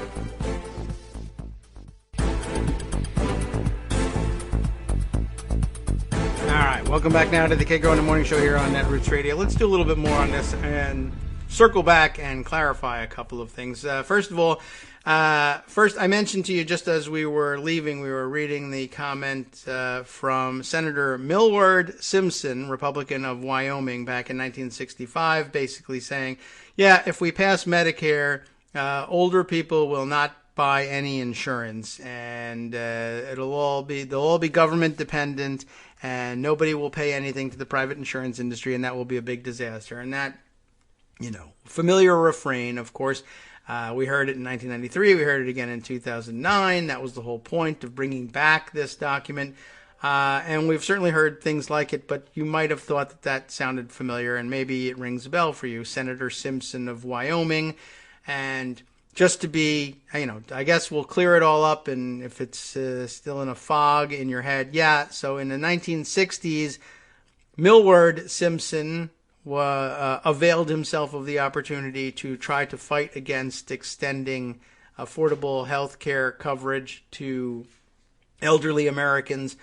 All right, welcome back now to the Kagro in the Morning Show here on Netroots Radio. Let's do a little bit more on this and circle back and clarify a couple of things. First of all, first I mentioned to you just as we were leaving, we were reading the comment from Senator Millward Simpson, Republican of Wyoming, back in 1965, basically saying, yeah, if we pass Medicare, older people will not buy any insurance, and they'll all be government dependent, and nobody will pay anything to the private insurance industry, and that will be a big disaster. And that, familiar refrain, of course, we heard it in 1993, we heard it again in 2009. That was the whole point of bringing back this document. And we've certainly heard things like it, but you might have thought that sounded familiar, and maybe it rings a bell for you. Senator Simpson of Wyoming. And just to be, I guess we'll clear it all up, and if it's still in a fog in your head, yeah. So in the 1960s, Millward Simpson availed himself of the opportunity to try to fight against extending affordable health care coverage to elderly Americans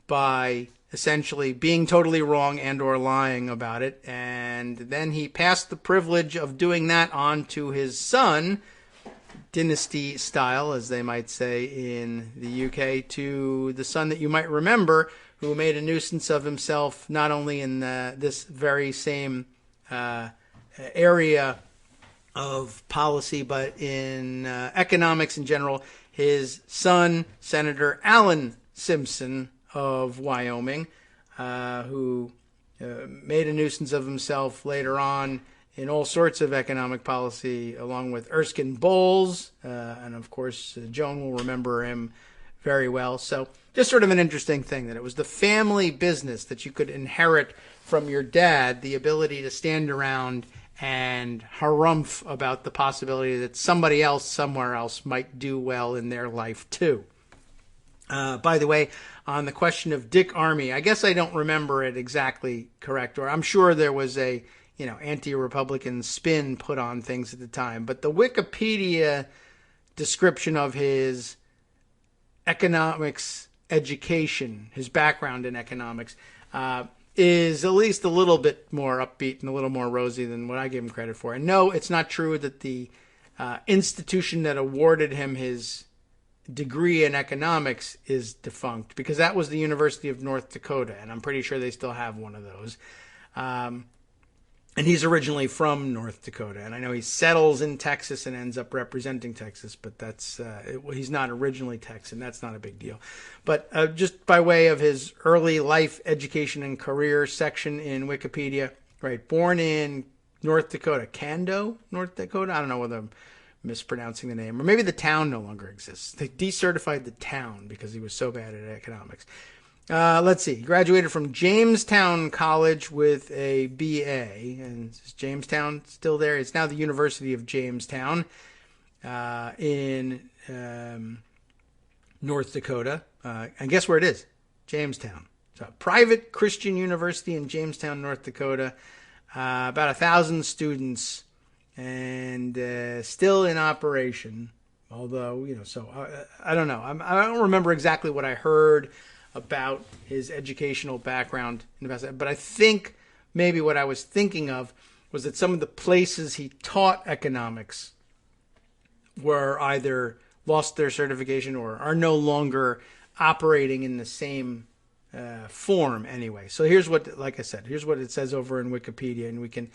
by essentially being totally wrong and or lying about it. And then he passed the privilege of doing that on to his son, dynasty style, as they might say in the UK, to the son that you might remember, who made a nuisance of himself not only in this very same area of policy, but in economics in general. His son, Senator Alan Simpson of Wyoming, who made a nuisance of himself later on in all sorts of economic policy, along with Erskine Bowles, and of course, Joan will remember him very well. So just sort of an interesting thing that it was the family business that you could inherit from your dad, the ability to stand around and harumph about the possibility that somebody else somewhere else might do well in their life too. By the way, on the question of Dick Armey, I guess I don't remember it exactly correct, or I'm sure there was a anti-Republican spin put on things at the time. But the Wikipedia description of his economics education, his background in economics, is at least a little bit more upbeat and a little more rosy than what I gave him credit for. And no, it's not true that the institution that awarded him his degree in economics is defunct, because that was the University of North Dakota, and I'm pretty sure they still have one of those. And he's originally from North Dakota, and I know he settles in Texas and ends up representing Texas, but that's he's not originally Texan. That's not a big deal. But just by way of his early life, education, and career section in Wikipedia, right, born in North Dakota, Cando, North Dakota. I don't know whether I'm mispronouncing the name, or maybe the town no longer exists. They decertified the town because he was so bad at economics. Let's see. He graduated from Jamestown College with a BA. And is Jamestown still there? It's now the University of Jamestown in North Dakota. And guess where it is? Jamestown. So, private Christian university in Jamestown, North Dakota. About 1,000 students and still in operation. Although, I don't know. I don't remember exactly what I heard about his educational background in the past. But I think maybe what I was thinking of was that some of the places he taught economics were either lost their certification or are no longer operating in the same form anyway. So here's what, like I said, here's what it says over in Wikipedia, and we can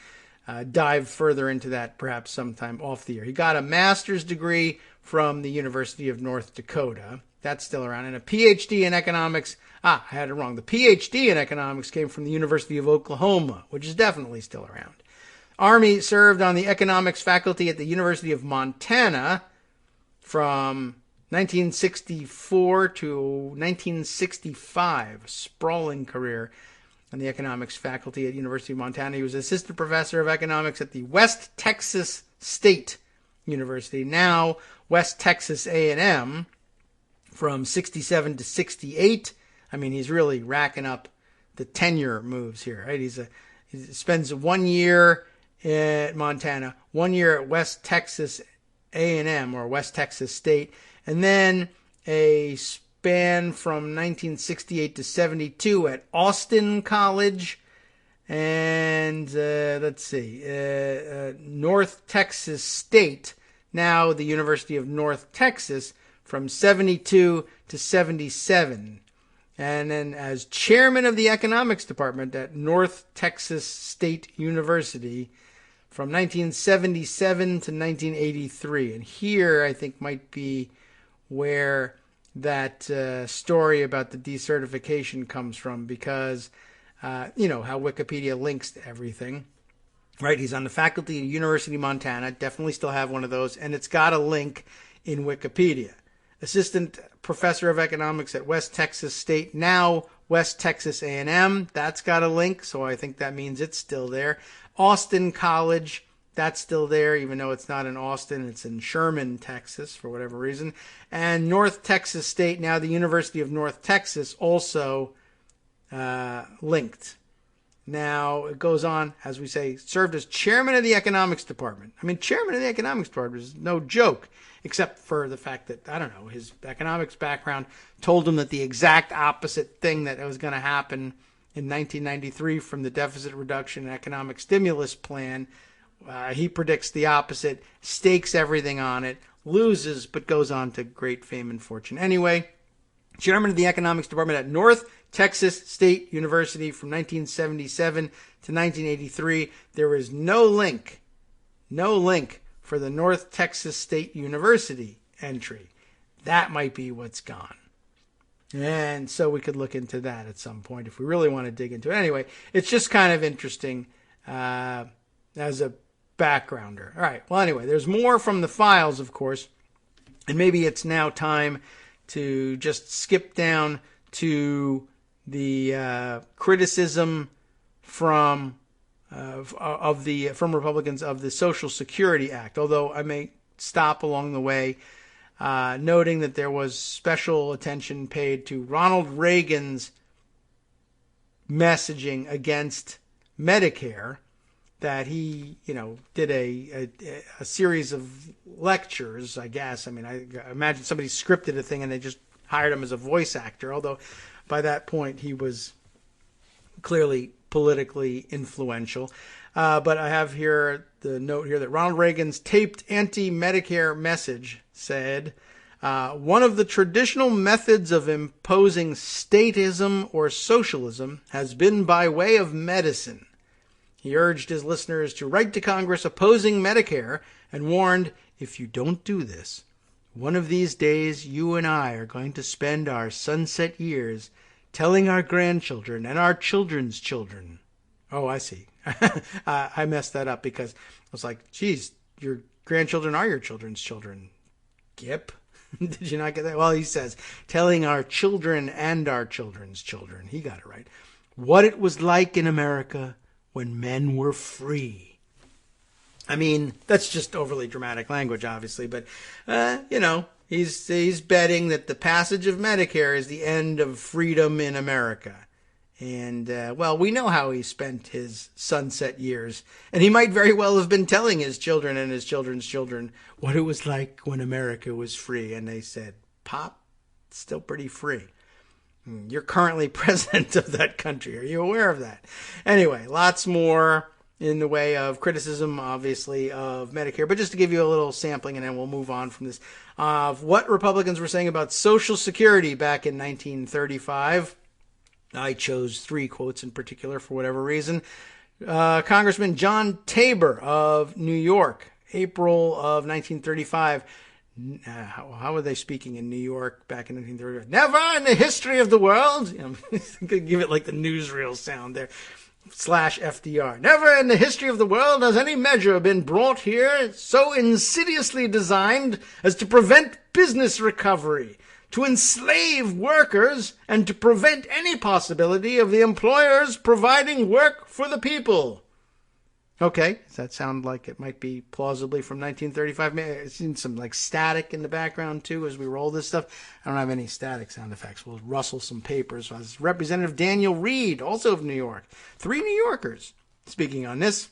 dive further into that perhaps sometime off the air. He got a master's degree from the University of North Dakota. That's still around. And a PhD in economics. I had it wrong. The PhD in economics came from the University of Oklahoma, which is definitely still around. Army served on the economics faculty at the University of Montana from 1964 to 1965. A sprawling career on the economics faculty at University of Montana. He was assistant professor of economics at the West Texas State University, now West Texas A&M, from 67 to 68. I mean, he's really racking up the tenure moves here, right? He spends 1 year at Montana, 1 year at West Texas A&M or West Texas State, and then a span from 1968 to 72 at Austin College, and North Texas State, now the University of North Texas, from 72 to 77. And then as chairman of the economics department at North Texas State University from 1977 to 1983. And here I think might be where that story about the decertification comes from, because how Wikipedia links to everything. Right, he's on the faculty at University of Montana, definitely still have one of those, and it's got a link in Wikipedia. Assistant professor of economics at West Texas State, now West Texas A&M, that's got a link, so I think that means it's still there. Austin College, that's still there, even though it's not in Austin, it's in Sherman, Texas, for whatever reason. And North Texas State, now the University of North Texas, also linked. Now, it goes on, as we say, served as chairman of the economics department. I mean, chairman of the economics department is no joke, except for the fact that, I don't know, his economics background told him that the exact opposite thing that was going to happen in 1993 from the deficit reduction and economic stimulus plan. He predicts the opposite, stakes everything on it, loses, but goes on to great fame and fortune. Anyway, chairman of the economics department at North Texas State University from 1977 to 1983. There is no link for the North Texas State University entry. That might be what's gone. And so we could look into that at some point if we really want to dig into it. Anyway, it's just kind of interesting as a backgrounder. All right. Well, anyway, there's more from the files, of course. And maybe it's now time to just skip down to the criticism from Republicans of the Social Security Act, although I may stop along the way, noting that there was special attention paid to Ronald Reagan's messaging against Medicare, that he, did a series of lectures, I guess. I mean, I imagine somebody scripted a thing and they just hired him as a voice actor, although by that point he was clearly politically influential. But I have here the note here that Ronald Reagan's taped anti-Medicare message said, one of the traditional methods of imposing statism or socialism has been by way of medicine. He urged his listeners to write to Congress opposing Medicare and warned, if you don't do this, one of these days you and I are going to spend our sunset years telling our grandchildren and our children's children. Oh, I see. I messed that up because I was like, geez, your grandchildren are your children's children. Gip. Did you not get that? Well, he says, telling our children and our children's children, he got it right, what it was like in America when men were free. I mean, that's just overly dramatic language, obviously, but, he's betting that the passage of Medicare is the end of freedom in America. And, we know how he spent his sunset years. And he might very well have been telling his children and his children's children what it was like when America was free. And they said, Pop, it's still pretty free. You're currently president of that country. Are you aware of that? Anyway, lots more in the way of criticism, obviously, of Medicare. But just to give you a little sampling, and then we'll move on from this, of what Republicans were saying about Social Security back in 1935. I chose 3 quotes in particular for whatever reason. Congressman John Tabor of New York, April of 1935. How were they speaking in New York back in 1935? Never in the history of the world. Give it like the newsreel sound there. /FDR. Never in the history of the world has any measure been brought here so insidiously designed as to prevent business recovery, to enslave workers, and to prevent any possibility of the employers providing work for the people. Okay, does that sound like it might be plausibly from 1935? I've seen some like static in the background too as we roll this stuff. I don't have any static sound effects. We'll rustle some papers. Representative Daniel Reed, also of New York. 3 New Yorkers speaking on this.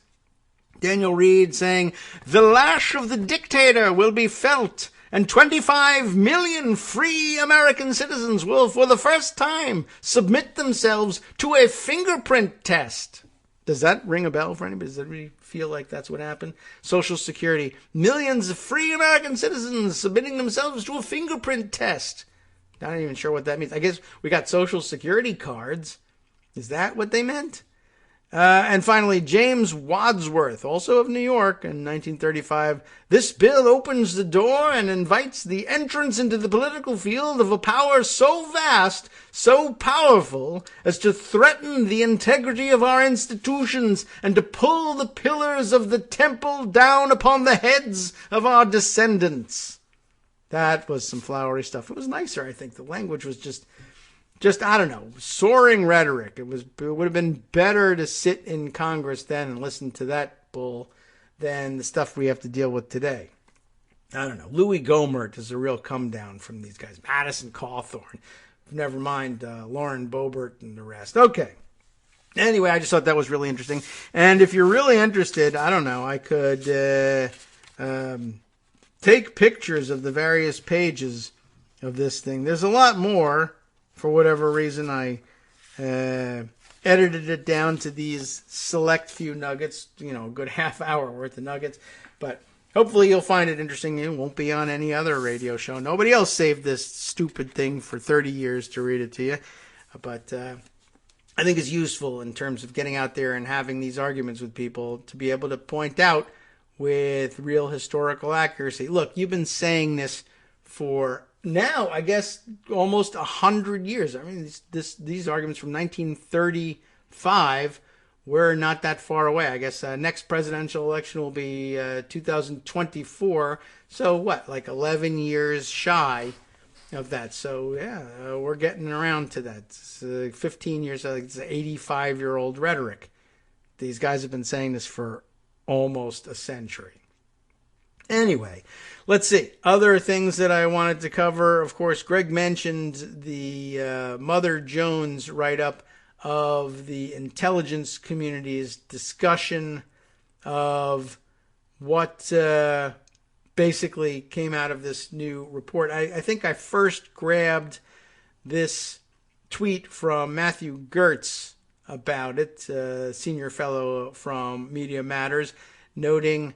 Daniel Reed saying, the lash of the dictator will be felt, and 25 million free American citizens will, for the first time, submit themselves to a fingerprint test. Does that ring a bell for anybody? Does everybody feel like that's what happened? Social Security. Millions of free American citizens submitting themselves to a fingerprint test. Not even sure what that means. I guess we got Social Security cards. Is that what they meant? And finally, James Wadsworth, also of New York in 1935. This bill opens the door and invites the entrance into the political field of a power so vast, so powerful, as to threaten the integrity of our institutions and to pull the pillars of the temple down upon the heads of our descendants. That was some flowery stuff. It was nicer, I think. The language was just I don't know, soaring rhetoric. It would have been better to sit in Congress then and listen to that bull than the stuff we have to deal with today. I don't know. Louis Gohmert is a real come down from these guys. Madison Cawthorn. Never mind Lauren Boebert and the rest. Okay. Anyway, I just thought that was really interesting. And if you're really interested, I don't know, I could take pictures of the various pages of this thing. There's a lot more. For whatever reason, I edited it down to these select few nuggets, a good half hour worth of nuggets. But hopefully you'll find it interesting. It won't be on any other radio show. Nobody else saved this stupid thing for 30 years to read it to you. But I think it's useful in terms of getting out there and having these arguments with people to be able to point out with real historical accuracy. Look, you've been saying this for now, I guess, almost 100 years. I mean, these arguments from 1935 were not that far away. I guess next presidential election will be 2024. So what, like 11 years shy of that. So yeah, we're getting around to that. It's, 15 years, it's 85-year-old rhetoric. These guys have been saying this for almost a century. Anyway, let's see. Other things that I wanted to cover. Of course, Greg mentioned the Mother Jones write-up of the intelligence community's discussion of what basically came out of this new report. I think I first grabbed this tweet from Matthew Gertz about it, senior fellow from Media Matters, noting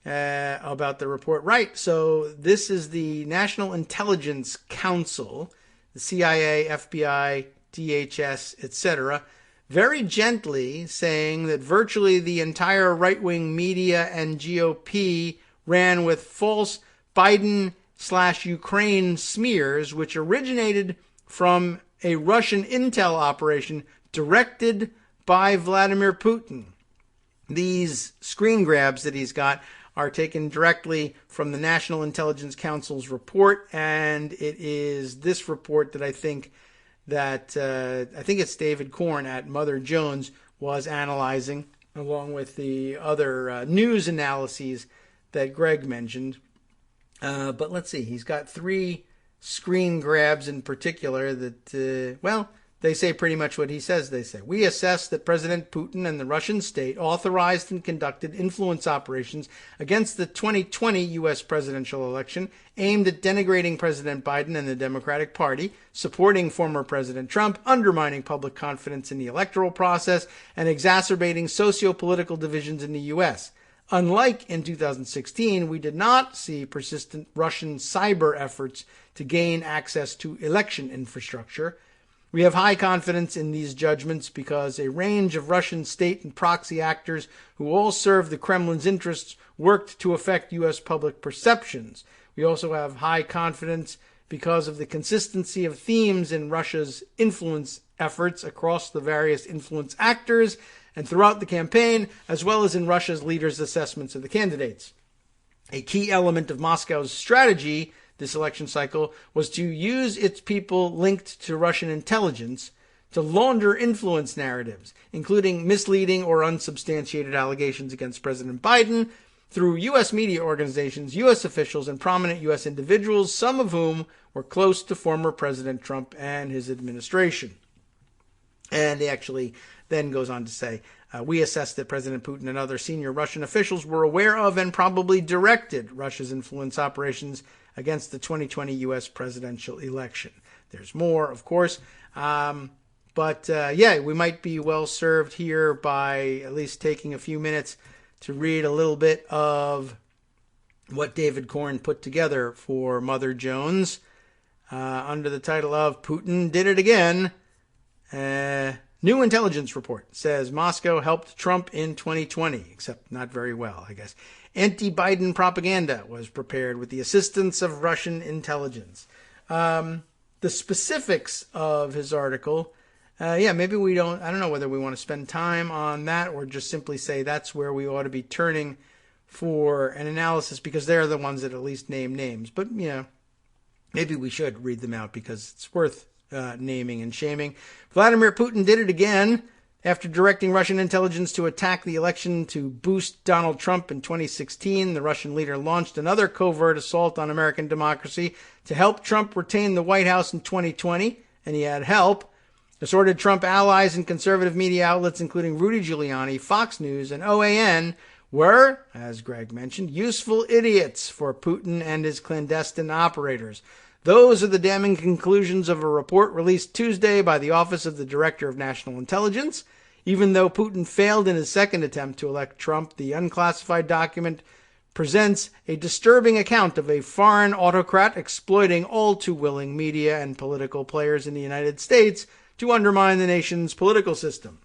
about the report. Right, so this is the National Intelligence Council, the CIA, FBI, DHS, etc., very gently saying that virtually the entire right-wing media and GOP ran with false Biden/Ukraine smears, which originated from a Russian intel operation directed by Vladimir Putin. These screen grabs that he's got are taken directly from the National Intelligence Council's report, and it is this report that I think it's David Korn at Mother Jones was analyzing, along with the other news analyses that Greg mentioned. But let's see, he's got 3 screen grabs in particular that, they say pretty much what he says they say. We assess that President Putin and the Russian state authorized and conducted influence operations against the 2020 U.S. presidential election aimed at denigrating President Biden and the Democratic Party, supporting former President Trump, undermining public confidence in the electoral process, and exacerbating socio-political divisions in the U.S. Unlike in 2016, we did not see persistent Russian cyber efforts to gain access to election infrastructure. We have high confidence in these judgments because a range of Russian state and proxy actors who all serve the Kremlin's interests worked to affect U.S. public perceptions. We also have high confidence because of the consistency of themes in Russia's influence efforts across the various influence actors and throughout the campaign, as well as in Russia's leaders' assessments of the candidates. A key element of Moscow's strategy this election cycle was to use its people linked to Russian intelligence to launder influence narratives, including misleading or unsubstantiated allegations against President Biden through U.S. media organizations, U.S. officials, and prominent U.S. individuals, some of whom were close to former President Trump and his administration. And he actually then goes on to say, we assess that President Putin and other senior Russian officials were aware of and probably directed Russia's influence operations against the 2020 U.S. presidential election. There's more, of course. But we might be well served here by at least taking a few minutes to read a little bit of what David Korn put together for Mother Jones under the title of Putin Did It Again. New intelligence report says Moscow helped Trump in 2020, except not very well, I guess. Anti-Biden propaganda was prepared with the assistance of Russian intelligence. The specifics of his article, maybe we don't, I don't know whether we want to spend time on that or just simply say that's where we ought to be turning for an analysis because they're the ones that at least name names. But, maybe we should read them out because it's worth naming and shaming. Vladimir Putin did it again. After directing Russian intelligence to attack the election to boost Donald Trump in 2016, the Russian leader launched another covert assault on American democracy to help Trump retain the White House in 2020, and he had help. Assorted Trump allies and conservative media outlets, including Rudy Giuliani, Fox News, and OAN, were, as Greg mentioned, useful idiots for Putin and his clandestine operators. Those are the damning conclusions of a report released Tuesday by the Office of the Director of National Intelligence. Even though Putin failed in his second attempt to elect Trump, the unclassified document presents a disturbing account of a foreign autocrat exploiting all too willing media and political players in the United States to undermine the nation's political system.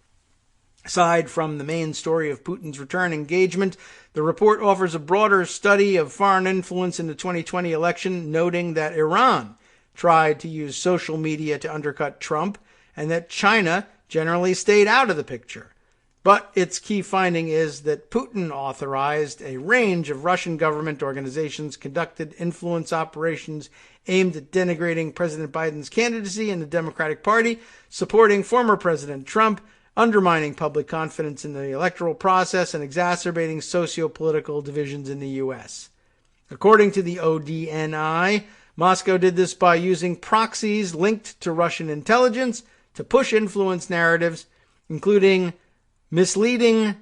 Aside from the main story of Putin's return engagement, the report offers a broader study of foreign influence in the 2020 election, noting that Iran tried to use social media to undercut Trump and that China generally stayed out of the picture. But its key finding is that Putin authorized a range of Russian government organizations conducted influence operations aimed at denigrating President Biden's candidacy in the Democratic Party, supporting former President Trump, undermining public confidence in the electoral process, and exacerbating socio-political divisions in the U.S. According to the ODNI, Moscow did this by using proxies linked to Russian intelligence to push influence narratives, including misleading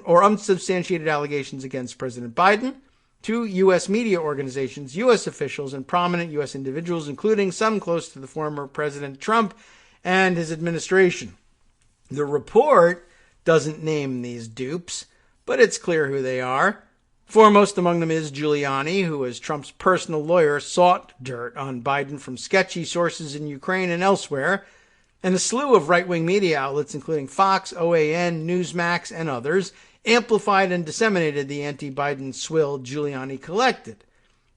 or unsubstantiated allegations against President Biden, to U.S. media organizations, U.S. officials, and prominent U.S. individuals, including some close to the former President Trump and his administration. The report doesn't name these dupes, but it's clear who they are. Foremost among them is Giuliani, who, as Trump's personal lawyer, sought dirt on Biden from sketchy sources in Ukraine and elsewhere, and a slew of right-wing media outlets, including Fox, OAN, Newsmax, and others, amplified and disseminated the anti-Biden swill Giuliani collected.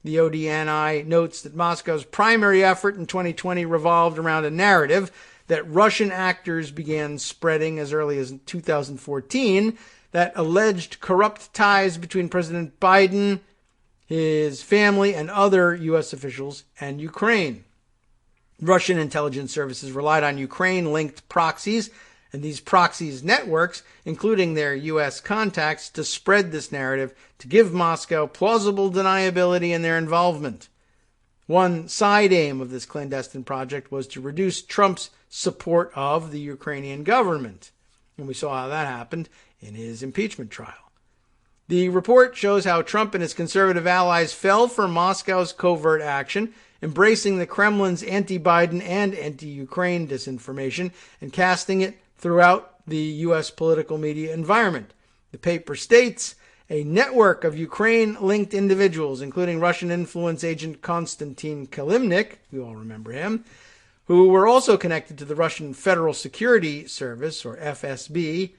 The ODNI notes that Moscow's primary effort in 2020 revolved around a narrative that Russian actors began spreading as early as 2014 that alleged corrupt ties between President Biden, his family, and other U.S. officials, and Ukraine. Russian intelligence services relied on Ukraine-linked proxies and these proxies' networks, including their U.S. contacts, to spread this narrative to give Moscow plausible deniability in their involvement. One side aim of this clandestine project was to reduce Trump's support of the Ukrainian government. And we saw how that happened in his impeachment trial. The report shows how Trump and his conservative allies fell for Moscow's covert action, embracing the Kremlin's anti-Biden and anti-Ukraine disinformation and casting it throughout the U.S. political media environment. The paper states, a network of Ukraine-linked individuals, including Russian influence agent Konstantin Kilimnik, we all remember him, who were also connected to the Russian Federal Security Service, or FSB,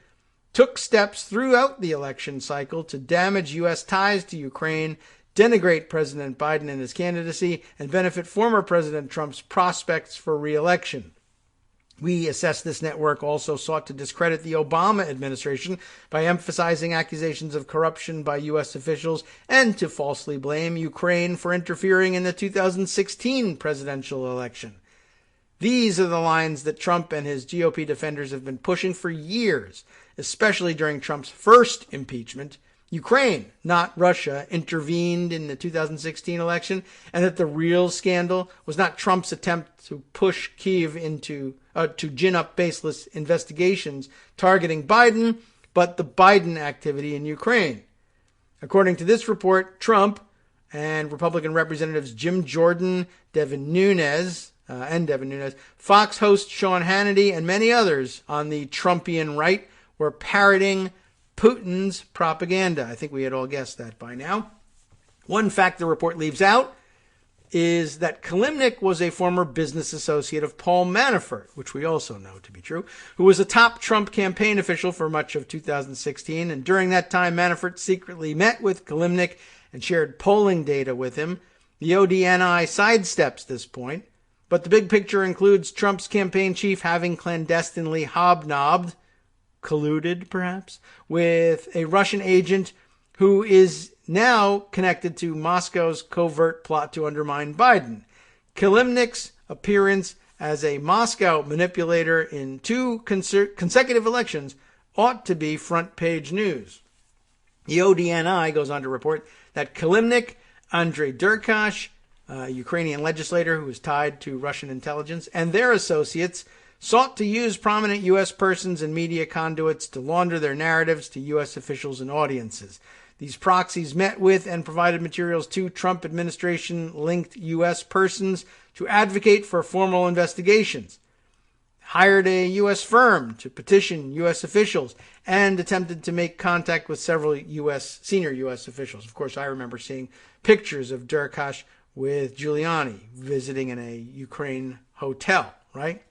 took steps throughout the election cycle to damage U.S. ties to Ukraine, denigrate President Biden and his candidacy, and benefit former President Trump's prospects for re-election. We assess this network also sought to discredit the Obama administration by emphasizing accusations of corruption by U.S. officials and to falsely blame Ukraine for interfering in the 2016 presidential election. These are the lines that Trump and his GOP defenders have been pushing for years, especially during Trump's first impeachment. Ukraine, not Russia, intervened in the 2016 election, and that the real scandal was not Trump's attempt to push Kyiv to gin up baseless investigations targeting Biden, but the Biden activity in Ukraine. According to this report, Trump and Republican Representatives Jim Jordan, Devin Nunes, Fox host Sean Hannity, and many others on the Trumpian right were parroting Putin's propaganda. I think we had all guessed that by now. One fact the report leaves out is that Kilimnik was a former business associate of Paul Manafort, which we also know to be true, who was a top Trump campaign official for much of 2016. And during that time, Manafort secretly met with Kilimnik and shared polling data with him. The ODNI sidesteps this point, but the big picture includes Trump's campaign chief having clandestinely hobnobbed, colluded perhaps, with a Russian agent who is now connected to Moscow's covert plot to undermine Biden. Kilimnik's appearance as a Moscow manipulator in two consecutive elections ought to be front-page news. The ODNI goes on to report that Kilimnik, Andrei Derkash, a Ukrainian legislator who is tied to Russian intelligence, and their associates sought to use prominent U.S. persons and media conduits to launder their narratives to U.S. officials and audiences. These proxies met with and provided materials to Trump administration-linked U.S. persons to advocate for formal investigations, hired a U.S. firm to petition U.S. officials, and attempted to make contact with several senior U.S. officials. Of course, I remember seeing pictures of Derkash with Giuliani visiting in a Ukraine hotel, right?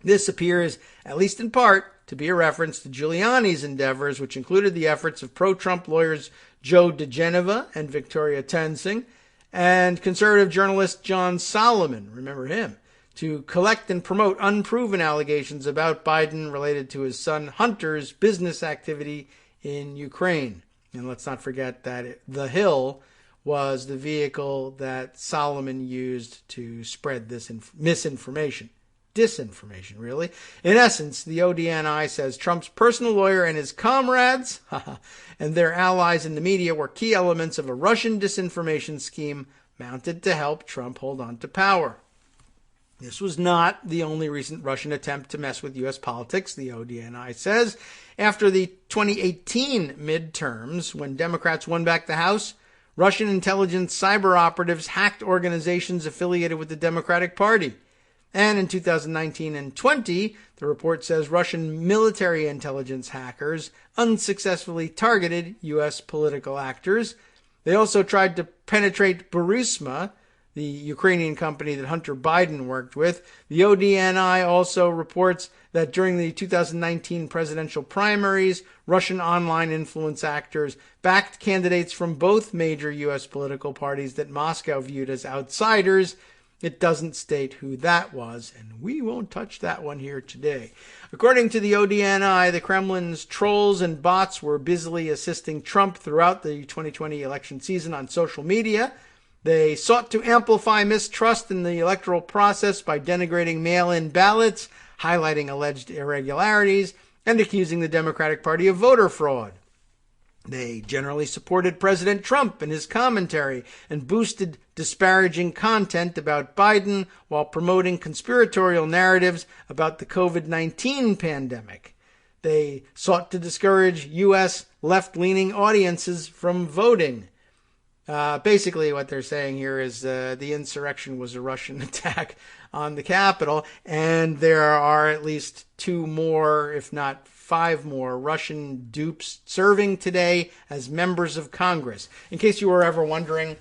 This appears, at least in part, to be a reference to Giuliani's endeavors, which included the efforts of pro-Trump lawyers Joe DeGeneva and Victoria Tensing, and conservative journalist John Solomon, remember him, to collect and promote unproven allegations about Biden related to his son Hunter's business activity in Ukraine. And let's not forget that The Hill was the vehicle that Solomon used to spread this misinformation. Disinformation, really. In essence, the ODNI says Trump's personal lawyer and his comrades and their allies in the media were key elements of a Russian disinformation scheme mounted to help Trump hold on to power. This was not the only recent Russian attempt to mess with U.S. politics, the ODNI says. After the 2018 midterms, when Democrats won back the House, Russian intelligence cyber operatives hacked organizations affiliated with the Democratic Party. And in 2019 and 20, the report says Russian military intelligence hackers unsuccessfully targeted U.S. political actors. They also tried to penetrate Burisma, the Ukrainian company that Hunter Biden worked with. The ODNI also reports that during the 2019 presidential primaries, Russian online influence actors backed candidates from both major U.S. political parties that Moscow viewed as outsiders. It doesn't state who that was, and we won't touch that one here today. According to the ODNI, the Kremlin's trolls and bots were busily assisting Trump throughout the 2020 election season on social media. They sought to amplify mistrust in the electoral process by denigrating mail-in ballots, highlighting alleged irregularities, and accusing the Democratic Party of voter fraud. They generally supported President Trump in his commentary and boosted disparaging content about Biden while promoting conspiratorial narratives about the COVID-19 pandemic. They sought to discourage U.S. left-leaning audiences from voting. Basically, what they're saying here is the insurrection was a Russian attack on the Capitol, and there are at least 2 more, if not 5 more, Russian dupes serving today as members of Congress. In case you were ever wondering,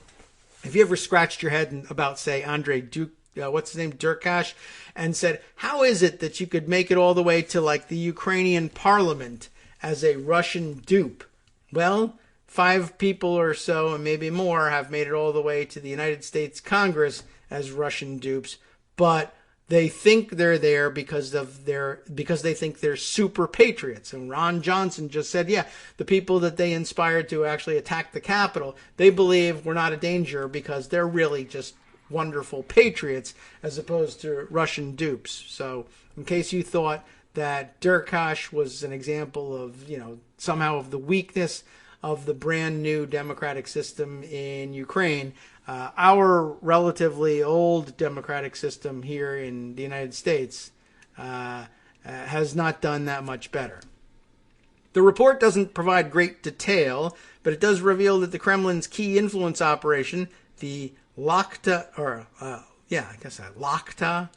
if you ever scratched your head about, say, Andrei Derkach, and said, how is it that you could make it all the way to, like, the Ukrainian parliament as a Russian dupe? Well, 5 people or so, and maybe more, have made it all the way to the United States Congress as Russian dupes, but they think they're there because they think they're super patriots. And Ron Johnson just said, yeah, the people that they inspired to actually attack the Capitol, they believe we're not a danger because they're really just wonderful patriots as opposed to Russian dupes. So in case you thought that Derkach was an example of, somehow of the weakness of the brand new democratic system in Ukraine, our relatively old democratic system here in the United States has not done that much better. The report doesn't provide great detail, but it does reveal that the Kremlin's key influence operation, the Lakhta, Lakhta,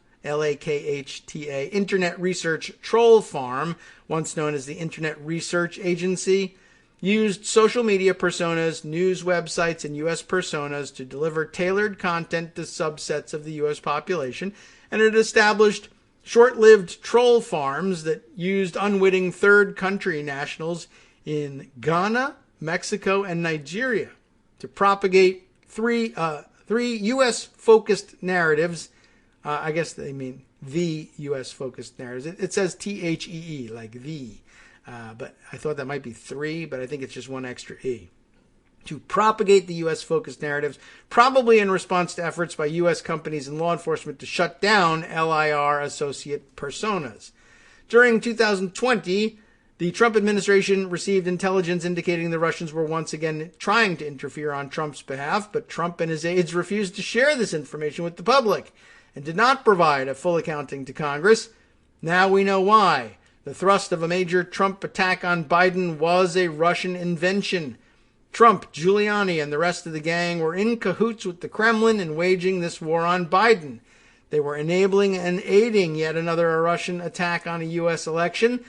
Internet Research Troll Farm, once known as the Internet Research Agency, used social media personas, news websites, and U.S. personas to deliver tailored content to subsets of the U.S. population, and it established short-lived troll farms that used unwitting third country nationals in Ghana, Mexico, and Nigeria to propagate three U.S.-focused narratives. I guess they mean the U.S.-focused narratives. It says THEE, like the. But I thought that might be 3, but I think it's just 1 extra E. To propagate the U.S.-focused narratives, probably in response to efforts by U.S. companies and law enforcement to shut down LIR associate personas. During 2020, the Trump administration received intelligence indicating the Russians were once again trying to interfere on Trump's behalf, but Trump and his aides refused to share this information with the public and did not provide a full accounting to Congress. Now we know why. The thrust of a major Trump attack on Biden was a Russian invention. Trump, Giuliani, and the rest of the gang were in cahoots with the Kremlin in waging this war on Biden. They were enabling and aiding yet another Russian attack on a U.S. election,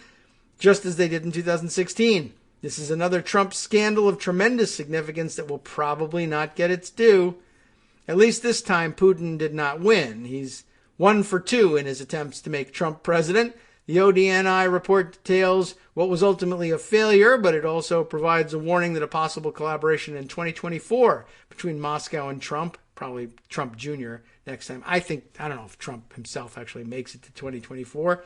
just as they did in 2016. This is another Trump scandal of tremendous significance that will probably not get its due. At least this time, Putin did not win. He's 1 for 2 in his attempts to make Trump president. The ODNI report details what was ultimately a failure, but it also provides a warning that a possible collaboration in 2024 between Moscow and Trump, probably Trump Jr. next time. I don't know if Trump himself actually makes it to 2024,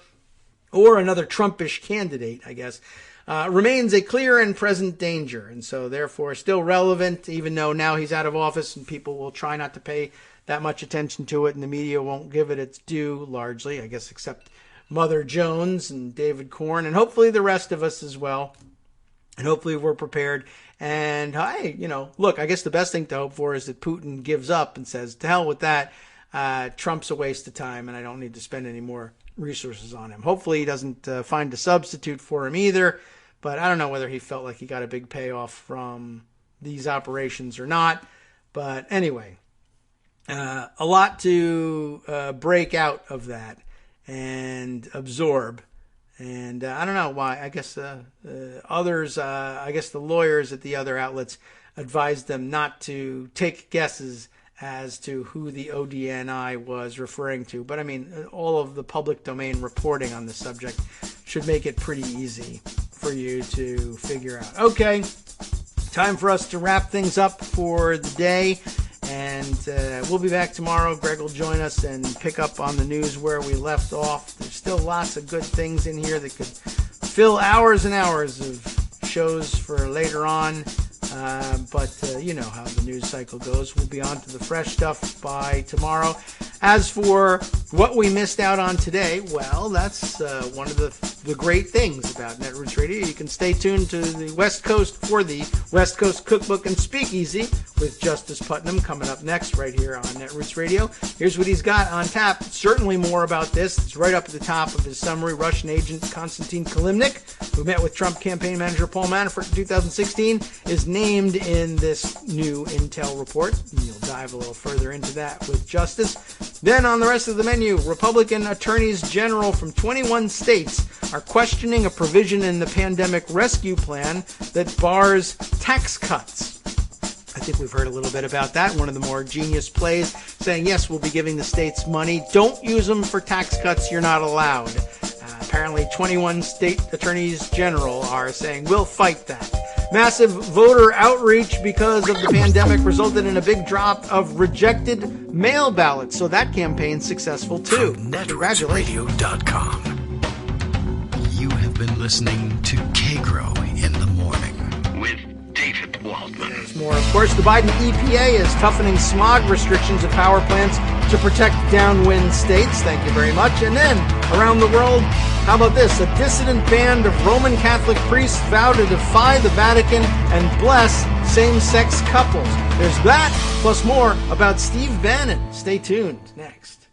or another Trumpish candidate, I guess, remains a clear and present danger, and so therefore still relevant, even though now he's out of office and people will try not to pay that much attention to it, and the media won't give it its due, largely, I guess, except Mother Jones and David Corn, and hopefully the rest of us as well. And hopefully we're prepared. And look, I guess the best thing to hope for is that Putin gives up and says, to hell with that. Trump's a waste of time, and I don't need to spend any more resources on him. Hopefully he doesn't find a substitute for him either. But I don't know whether he felt like he got a big payoff from these operations or not. But anyway, a lot to break out of that and absorb. And I don't know why. I guess others, I guess the lawyers at the other outlets advised them not to take guesses as to who the ODNI was referring to. But I mean, all of the public domain reporting on the subject should make it pretty easy for you to figure out. Okay, time for us to wrap things up for the day. And we'll be back tomorrow. Greg will join us and pick up on the news where we left off. There's still lots of good things in here that could fill hours and hours of shows for later on. But you know how the news cycle goes. We'll be on to the fresh stuff by tomorrow. As for what we missed out on today, well, that's one of the great things about Netroots Radio. You can stay tuned to the West Coast for the West Coast Cookbook and Speakeasy with Justice Putnam coming up next right here on Netroots Radio. Here's what he's got on tap. Certainly more about this. It's right up at the top of his summary. Russian agent Konstantin Kilimnik, who met with Trump campaign manager Paul Manafort in 2016, is named in this new intel report. And you'll dive a little further into that with Justice. Then on the rest of the menu, Republican attorneys general from 21 states are questioning a provision in the pandemic rescue plan that bars tax cuts. I think we've heard a little bit about that. One of the more genius plays saying, yes, we'll be giving the states money. Don't use them for tax cuts. You're not allowed. Apparently 21 state attorneys general are saying, we'll fight that. Massive voter outreach because of the pandemic resulted in a big drop of rejected mail ballots. So that campaign's successful too. Congratulations. Netrootsradio.com. You have been listening to Kagro in the morning with David Waldman. There's more. Of course, the Biden EPA is toughening smog restrictions at power plants to protect downwind states. Thank you very much. And then, around the world, how about this? A dissident band of Roman Catholic priests vow to defy the Vatican and bless same-sex couples. There's that, plus more about Steve Bannon. Stay tuned. Next.